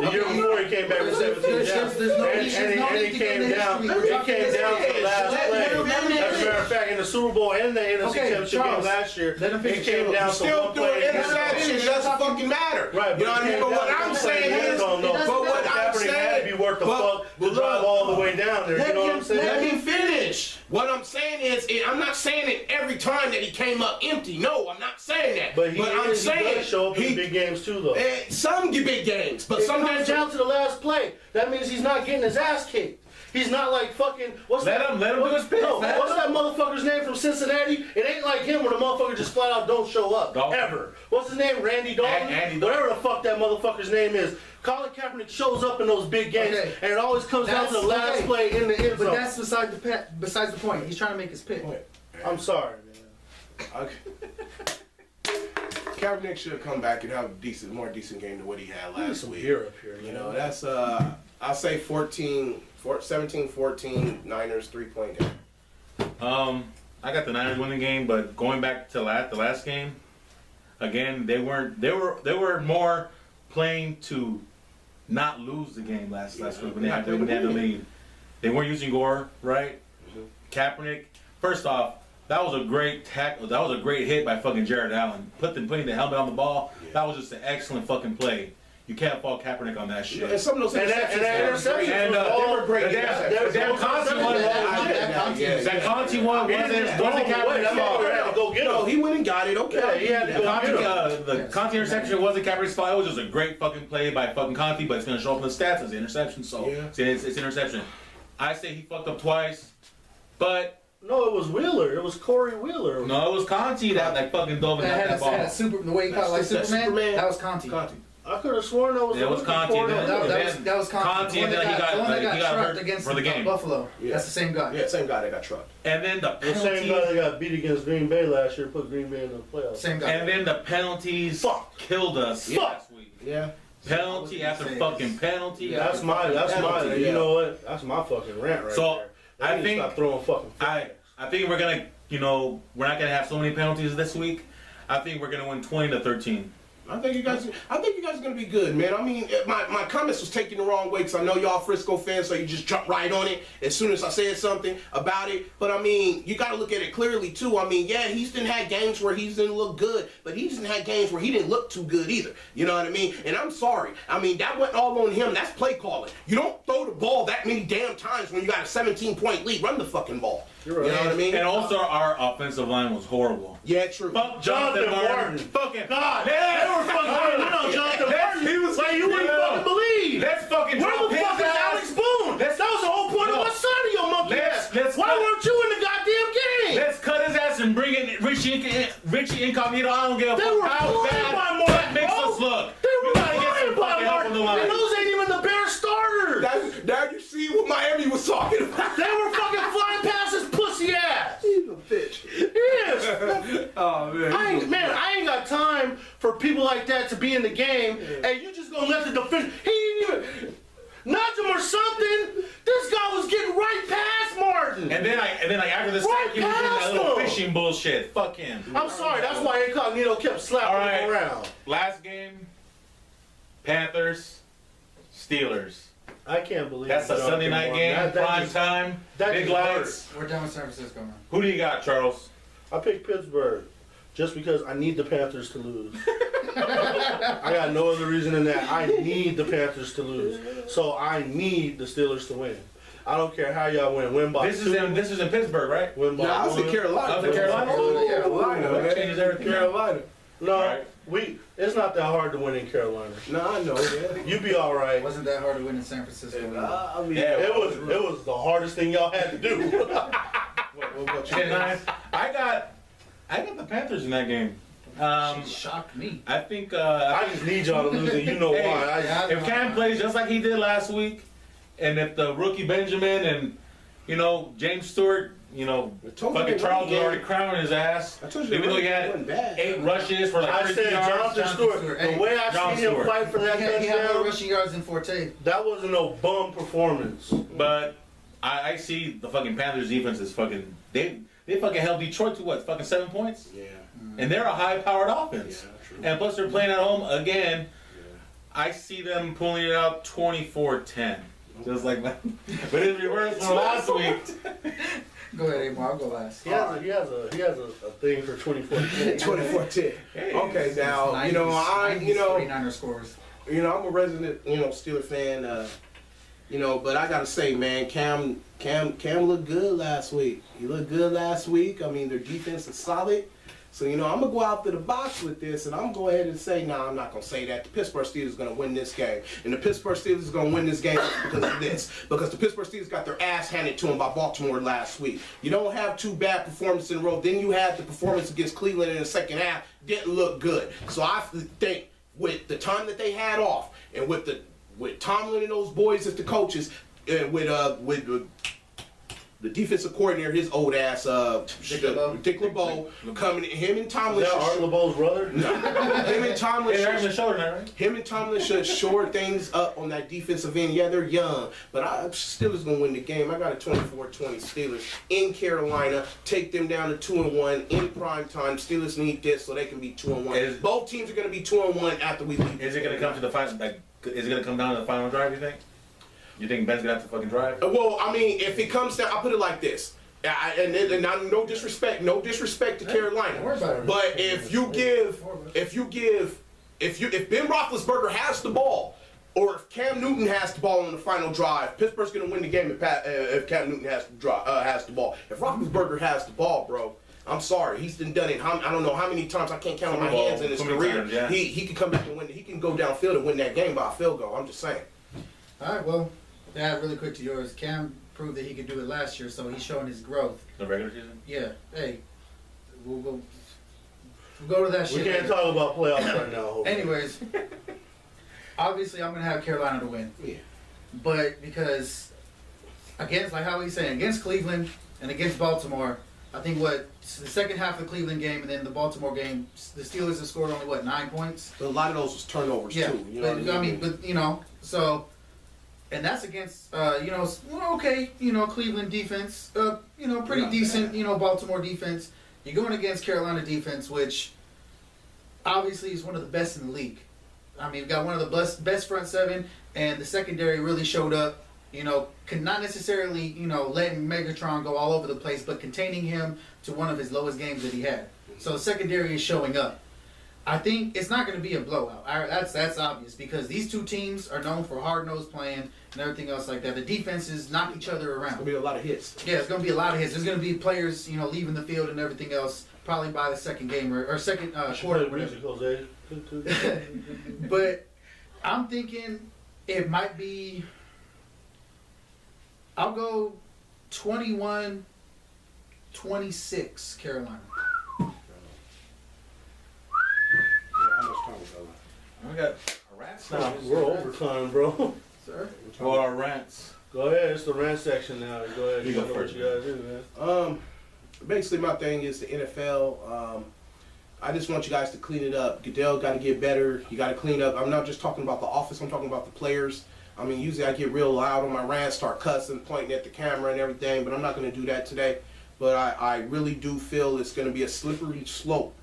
The year before he came back from 17 down. And he came down. He came down to the last play. As a matter of fact, in the Super Bowl and the NFC Championship game last year, he came down to still one doing play. interceptions. It doesn't fucking matter. Right, You know what I mean? But what I'm saying is, Kaepernick had to be worth the fuck to drive all the way down there. You know what I'm saying? Let me finish. What I'm saying is, I'm not saying it every time that he came up empty. No, I'm not saying that. But I'm saying he does show up in big games too, though. Some big games, but It sometimes comes down to the last play. That means he's not getting his ass kicked. He's not like fucking. Let him do his pitch. No, what's that motherfucker's name from Cincinnati? It ain't like him where the motherfucker just flat out don't show up. Dalton. Ever. What's his name? Randy Dalton? Andy Dalton. Whatever the fuck that motherfucker's name is. Colin Kaepernick shows up in those big games, and it always comes down to the last play in the end zone. But that's besides the point. He's trying to make his pick. I'm sorry, man. Okay. Kaepernick should come back and have a more decent game than what he had last week. Beer up here, You know, that's I'll say 17-14 Niners 3-point game. I got the Niners winning game, but going back to the last game, again, they were more playing to not lose the game last week when they had the lead. They weren't using Gore, right? Kaepernick, first off, that was a great tackle. That was a great hit by fucking Jared Allen. Putting the helmet on the ball, that was just an excellent fucking play. You can't fault Kaepernick on that shit. And some of those interceptions, they were great. That Conti one wasn't Kaepernick's fault. No, he went and got it. Okay. Yeah, he had to go The Conti interception wasn't Kaepernick's fault. It was just a great fucking play by fucking Conti, but it's going to show up in the stats as an interception, so it's interception. I say he fucked up twice, but... No, it was Wheeler. It was Corey Wheeler. No, it was Conti that fucking dove and got that ball. The way he caught like Superman. That was Conti. I could have sworn that was Conti. That was Conti, and then he got trucked hurt against for the game. Buffalo. Yeah. That's the same guy. Yeah, same guy that got trucked. And then the same penalties. guy that got beat against Green Bay last year, put Green Bay in the playoffs. Same guy. And then the penalties killed us last week. Yeah. Penalty after fucking penalty. That's my, you know what? That's my fucking rant right So, there. I think stop throwing fucking. I think we're gonna, we're not gonna have so many penalties this week. I think we're gonna win 20-13. I think you guys are gonna be good, man. I mean, my comments was taken the wrong way because I know y'all Frisco fans, so you just jump right on it as soon as I said something about it. But I mean, you got to look at it clearly too. I mean, yeah, he's didn't have games where he didn't look good, but he didn't have games where he didn't look too good either. You know what I mean? And I'm sorry. I mean, that went all on him. That's play calling. You don't throw the ball that many damn times when you got a 17-point lead. Run the fucking ball. You're right. You know what I mean? And also, our offensive line was horrible. Yeah, true. Fuck Jonathan Martin. Fucking God, they were fucking. You know Jonathan Martin. He was like you wouldn't fucking believe. Let's fucking Where drop the his fuck is ass. Alex Boone? That was the whole point of my son of your monkey ass. Why weren't you in the goddamn game? Let's cut his ass and bring in Richie Incognito. I don't give a They fuck were how flying bad by Martin, that makes bro. us look. They were We gotta get flying some by fucking help Martin. on the line. And those ain't even the Bears starters. Now you see what Miami was talking about. They were fucking flying past his pussy ass. He's a bitch. Yes. Oh man. I ain't got time for people like that to be in the game, and you just gonna let the defense. He didn't even nudge him or something. This guy was getting right past Martin. And then after the Right sack, he was doing that little past him. fishing bullshit. Fuck him. I'm sorry. That's why Incognito kept slapping him around. Last game, Panthers, Steelers. I can't believe That's a Sunday night game, prime time, big lights. We're done with San Francisco, man. Who do you got, Charles? I picked Pittsburgh just because I need the Panthers to lose. I got no other reason than that. I need the Panthers to lose, so I need the Steelers to win. I don't care how y'all win. Win by This two. is in Pittsburgh, right? Win by I one. said Carolina. I said Carolina? Carolina, man. Changes everything. Carolina. No, Right. it's not that hard to win in Carolina. No, I know, man. You be all right. It wasn't that hard to win in San Francisco. I mean, Yeah, It was the hardest thing y'all had to do. what about you? 10-9. I got the Panthers in that game. She shocked me. I think I just need y'all to lose, and you know Hey, why. if Cam plays just like he did last week, and if the rookie Benjamin and James Stewart you know, I told you fucking they Charles won, was already man. crowning his ass. I told you Even though he wasn't had bad. 8 rushes for like I 30 said yards. Jonathan Stewart. Stewart. The Hey, way I John seen him Stewart. fight for that He had more touchdown, rushing yards than Forte. that wasn't no bum performance. But I see the fucking Panthers defense is fucking they fucking held Detroit to what, fucking 7 points? Yeah. And they're a high-powered offense. Yeah, true. And plus they're playing at home again. I see them pulling it out 24-10. Just like that. But in reverse from last week. Go ahead, Amar. I'll go last. He has a thing for 24. 24-10. Hey, Okay, now 90s, I'm 49er scores. I'm a resident Steeler fan. But I gotta say, man, Cam looked good last week. He looked good last week. I mean, their defense is solid. So, I'm going to go out to the box with this, and I'm going to go ahead and say, I'm not going to say that. The Pittsburgh Steelers are going to win this game. And the Pittsburgh Steelers are going to win this game because of this. Because the Pittsburgh Steelers got their ass handed to them by Baltimore last week. You don't have 2 bad performances in a row. Then you had the performance against Cleveland in the second half. Didn't look good. So I think with the time that they had off, and with Tomlin and those boys as the coaches, and with the defensive coordinator, his old ass, Dick LeBeau, coming in, him and Tomlin. Is that Art LeBeau's brother? No. Him and Tomlin. Hey, they're having a show tonight, right? Him and Tomlin should shore things up on that defensive end. Yeah, they're young, but Steelers gonna win the game. I got a 24-20 Steelers in Carolina. Take them down to 2-1 in prime time. Steelers need this so they can be 2-1. Both teams are gonna be 2-1 after we leave. Is it going to come to the final? Like, is it going to come down to the final drive? You think? You think Ben's going to have to fucking drive? Well, I mean, if it comes down, I'll put it like this. And no disrespect to Carolina. Don't worry about it. But if Ben Roethlisberger has the ball, or if Cam Newton has the ball on the final drive, Pittsburgh's gonna win the game if Cam Newton has the ball. If Roethlisberger has the ball, bro, I'm sorry, he's done it. I don't know how many times, I can't count on my hands in his career. Times, yeah. He can come back and win. He can go downfield and win that game by a field goal. I'm just saying. All right, well, to add really quick to yours, Cam proved that he could do it last year, so he's showing his growth. The regular season? Yeah, hey, we'll go to that shit. We can't later. talk about playoffs right now. Anyways, obviously I'm going to have Carolina to win. Yeah. But because against, like how he's saying, against Cleveland and against Baltimore, I think the second half of the Cleveland game and then the Baltimore game, the Steelers have scored only 9 points? But a lot of those was turnovers too. You know but, what I mean, so, and that's against, Cleveland defense, pretty Not decent, bad. Baltimore defense. You're going against Carolina defense, which obviously is one of the best in the league. I mean, we've got one of the best front seven, and the secondary really showed up. Not necessarily, letting Megatron go all over the place, but containing him to one of his lowest games that he had. So the secondary is showing up. I think it's not going to be a blowout. That's obvious because these two teams are known for hard-nosed playing and everything else like that. The defenses knock each other It's around. gonna be a lot of hits. Yeah, it's going to be a lot of hits. There's going to be players, leaving the field and everything else probably by the second game or second quarter. Or whatever. Music, Jose. But I'm thinking it might be. I'll go 21-26 Carolina. How much time is that? We got a rants now. We're overtime, bro. Sir? Well, our rants. Go ahead, it's the rant section now. Go ahead. You go know first, what you gotta do, man. Basically, my thing is the NFL. I just want you guys to clean it up. Goodell got to get better. You got to clean up. I'm not just talking about the office. I'm talking about the players. I mean, usually I get real loud on my rants, start cussing, pointing at the camera and everything, but I'm not going to do that today. But I really do feel it's going to be a slippery slope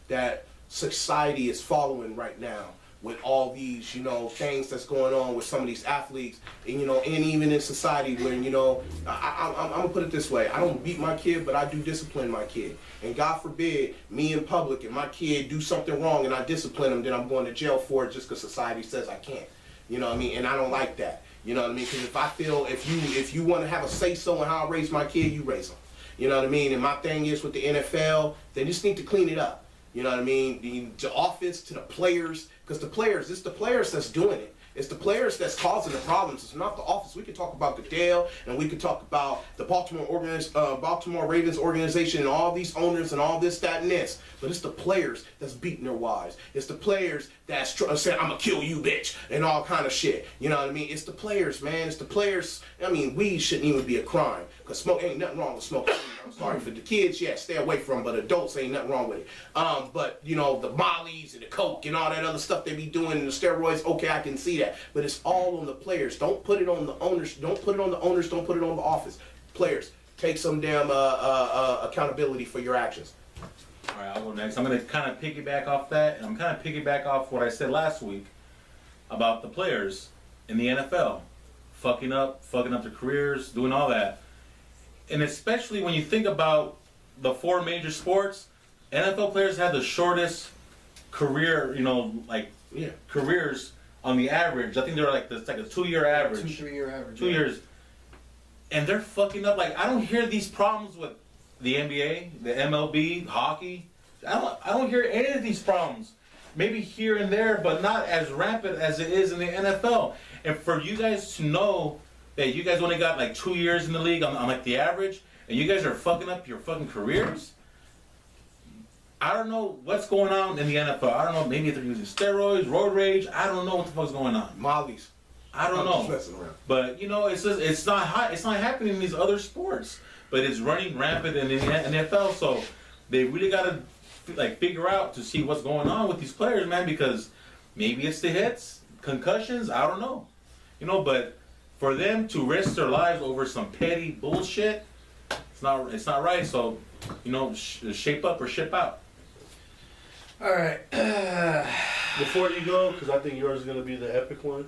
that society is following right now with all these, things that's going on with some of these athletes, and even in society where, I'm gonna put it this way: I don't beat my kid, but I do discipline my kid. And God forbid, me in public and my kid do something wrong, and I discipline them, then I'm going to jail for it just because society says I can't. You know what I mean? And I don't like that. You know what I mean? Because if I feel if you want to have a say so in how I raise my kid, you raise them. You know what I mean? And my thing is with the NFL, they just need to clean it up. You know what I mean? The office to the players, because it's the players that's doing it. It's the players that's causing the problems. It's not the office. We could talk about Goodell, and we could talk about the Baltimore Ravens organization and all these owners and all this, that, and this. But it's the players that's beating their wives. It's the players that's saying, "I'm gonna kill you, bitch," and all kind of shit. You know what I mean? It's the players, man. It's the players. I mean, weed shouldn't even be a crime, because smoke ain't nothing wrong with smoking. I'm sorry for the kids. Yeah, stay away from them, but adults ain't nothing wrong with it. But you know, the mollies and the coke and all that other stuff they be doing and the steroids. Okay, I can see that, but it's all on the players. Don't put it on the owners. Don't put it on the owners. Don't put it on the office. Players, take some damn accountability for your actions. All right, I'll go next. I'm going to kind of piggyback off that, and I'm kind of piggyback off what I said last week about the players in the NFL fucking up their careers, doing all that. And especially when you think about the 4 major sports, NFL players have the shortest career, careers on the average. I think they're like, it's like a 2-year average. 2-3 year average. 2 years. And they're fucking up. Like, I don't hear these problems with the NBA, the MLB, hockey. I don't hear any of these problems. Maybe here and there, but not as rampant as it is in the NFL. And for you guys to know that you guys only got like 2 years in the league on like the average, and you guys are fucking up your fucking careers. I don't know what's going on in the NFL. I don't know. Maybe they're using steroids, roid rage. I don't know what the fuck's going on. Mollies. I don't know. But you know, it's not happening in these other sports. But it's running rampant in the NFL. So they really got to figure out to see what's going on with these players, man. Because maybe it's the hits, concussions. I don't know. You know, but for them to risk their lives over some petty bullshit, it's not right. So, you know, shape up or ship out. All right. Before you go, because I think yours is going to be the epic one,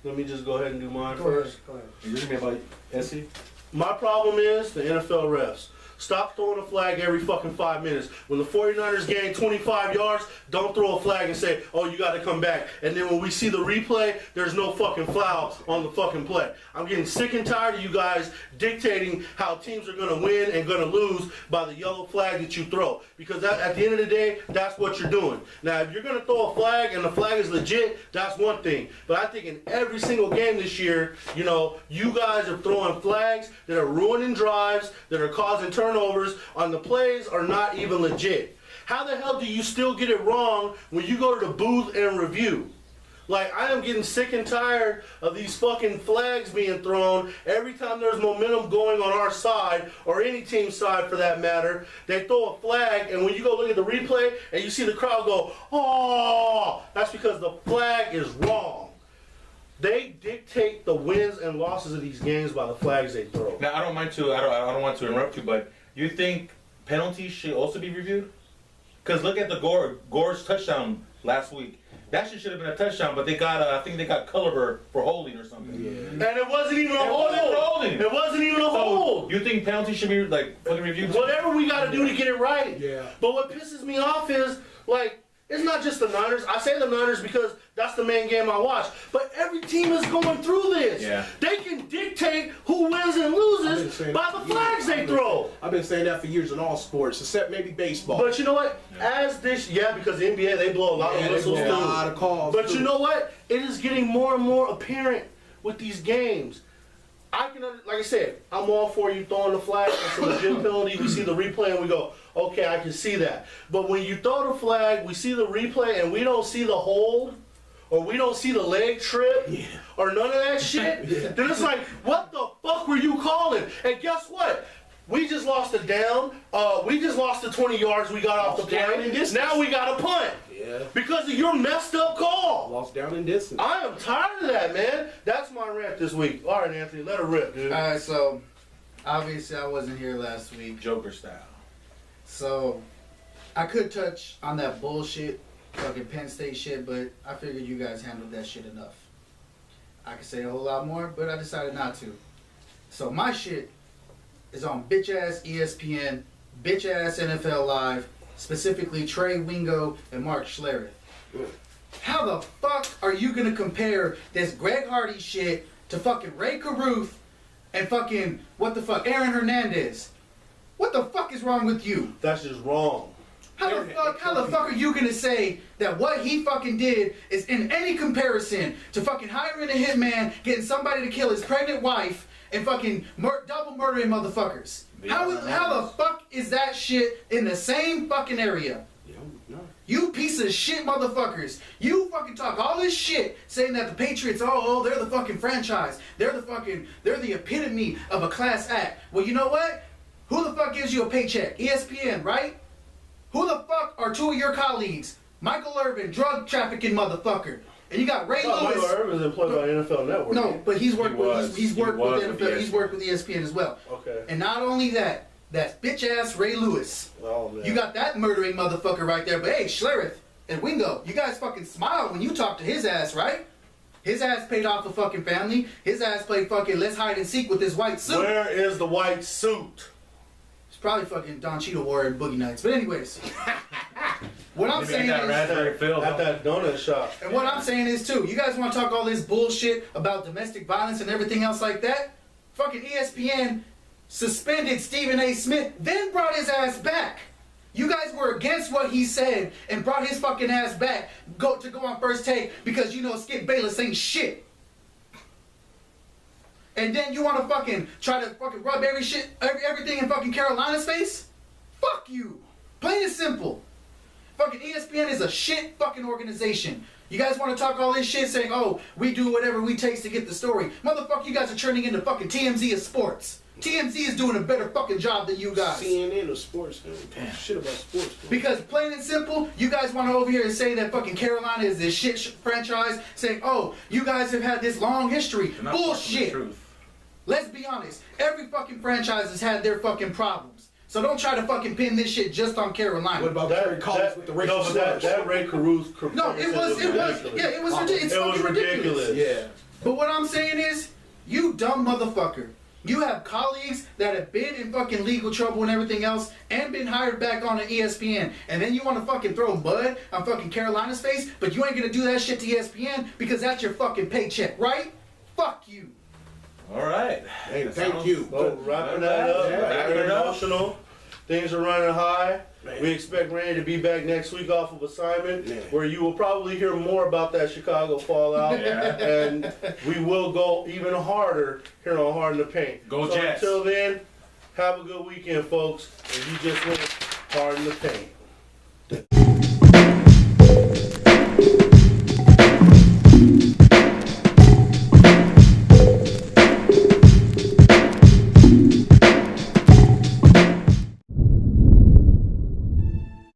let me just go ahead and do mine first. Go ahead. You're going to be about Essie? My problem is the NFL refs. Stop throwing a flag every fucking 5 minutes. When the 49ers gain 25 yards, don't throw a flag and say, "Oh, you got to come back." And then when we see the replay, there's no fucking foul on the fucking play. I'm getting sick and tired of you guys dictating how teams are going to win and going to lose by the yellow flag that you throw. Because at the end of the day, that's what you're doing. Now, if you're going to throw a flag and the flag is legit, that's one thing. But I think in every single game this year, you know, you guys are throwing flags that are ruining drives, that are causing turnovers on the plays are not even legit. How the hell do you still get it wrong when you go to the booth and review? Like, I am getting sick and tired of these fucking flags being thrown every time there's momentum going on our side, or any team's side for that matter. They throw a flag, and when you go look at the replay and you see the crowd go, "Oh," that's because the flag is wrong. They dictate the wins and losses of these games by the flags they throw. Now, I don't want to interrupt you, but you think penalties should also be reviewed? Because look at the Gore's touchdown last week. That should have been a touchdown, but they got I think they got Culliver for holding or something. Yeah. And it wasn't even a hold. It wasn't even a hold. You think penalties should be fucking reviewed? Whatever we got to do to get it right. Yeah. But what pisses me off is it's not just the Niners. I say the Niners because that's the main game I watch. But every team is going through this. Yeah. They can dictate who wins and loses by the flags they throw. I've been saying that for years in all sports, except maybe baseball. But you know what? Because the NBA, they blow a lot of whistles too. A lot of calls. But you know what? It is getting more and more apparent with these games. Like I said, I'm all for you throwing the flag. It's a legit penalty. We see the replay and we go, okay, I can see that. But when you throw the flag, we see the replay and we don't see the hold, or we don't see the leg trip, or none of that shit, then it's like, what the fuck were you calling? And guess what? We just lost a down. We just lost the 20 yards we got off the play. Now we got a punt. Yeah. Because of your messed up call. Lost down in distance. I am tired of that, man. That's my rant this week. All right, Anthony, let her rip, dude. All right, so obviously I wasn't here last week. Joker style. So I could touch on that bullshit, fucking Penn State shit, but I figured you guys handled that shit enough. I could say a whole lot more, but I decided not to. So my shit is on bitch-ass ESPN, bitch-ass NFL Live, specifically Trey Wingo and Mark Schlereth. How the fuck are you gonna compare this Greg Hardy shit to fucking Ray Caruth and fucking, Aaron Hernandez? What the fuck is wrong with you? That's just wrong. How the fuck are you gonna say that what he fucking did is in any comparison to fucking hiring a hitman, getting somebody to kill his pregnant wife, and fucking double murdering motherfuckers? How the fuck is that shit in the same fucking area? You piece of shit motherfuckers. You fucking talk all this shit saying that the Patriots, oh, they're the fucking franchise. They're the epitome of a class act. Well, you know what? Who the fuck gives you a paycheck? ESPN, right? Who the fuck are two of your colleagues? Michael Irvin, drug trafficking motherfucker. And you got Ray Lewis. Michael Irvin is employed by NFL Network. No, but he's worked with NFL. He's worked with ESPN as well. Okay. And not only that bitch ass Ray Lewis. Oh, man. You got that murdering motherfucker right there. But hey, Schlereth and Wingo, you guys fucking smile when you talk to his ass, right? His ass paid off the fucking family. His ass played fucking let's hide and seek with his white suit. Where is the white suit? It's probably fucking Don Cheeto wore in Boogie Nights. But anyways, what I'm saying is At that donut shop. and what I'm saying is too, you guys want to talk all this bullshit about domestic violence and everything else like that? Fucking ESPN suspended Stephen A. Smith, then brought his ass back. You guys were against what he said and brought his fucking ass back to go on First Take because you know Skip Bayless ain't shit. And then you want to fucking try to fucking rub everything in fucking Carolina's face? Fuck you. Plain and simple. Fucking ESPN is a shit fucking organization. You guys want to talk all this shit saying, oh, we do whatever we takes to get the story. Motherfucker, you guys are turning into fucking TMZ of sports. TMZ is doing a better fucking job than you guys. CNN or sports, man. Shit about sports. Man. Because plain and simple, you guys want to over here and say that fucking Carolina is this shit franchise, saying, oh, you guys have had this long history. Bullshit. Let's be honest. Every fucking franchise has had their fucking problems. So don't try to fucking pin this shit just on Carolina. What about Terry Collins with the racial slurs? That Ray Caruth. No, it was ridiculous. Yeah. But what I'm saying is, you dumb motherfucker. You have colleagues that have been in fucking legal trouble and everything else and been hired back on ESPN. And then you want to fucking throw mud on fucking Carolina's face, but you ain't going to do that shit to ESPN because that's your fucking paycheck, right? Fuck you. All right. Hey, thank you. So wrapping that up, very emotional. Things are running high. Man. We expect Randy to be back next week off of assignment, where you will probably hear more about that Chicago fallout, and we will go even harder here on Hard in the Paint. Go so Jets. Until then, have a good weekend, folks, and you just went Hard in the Paint.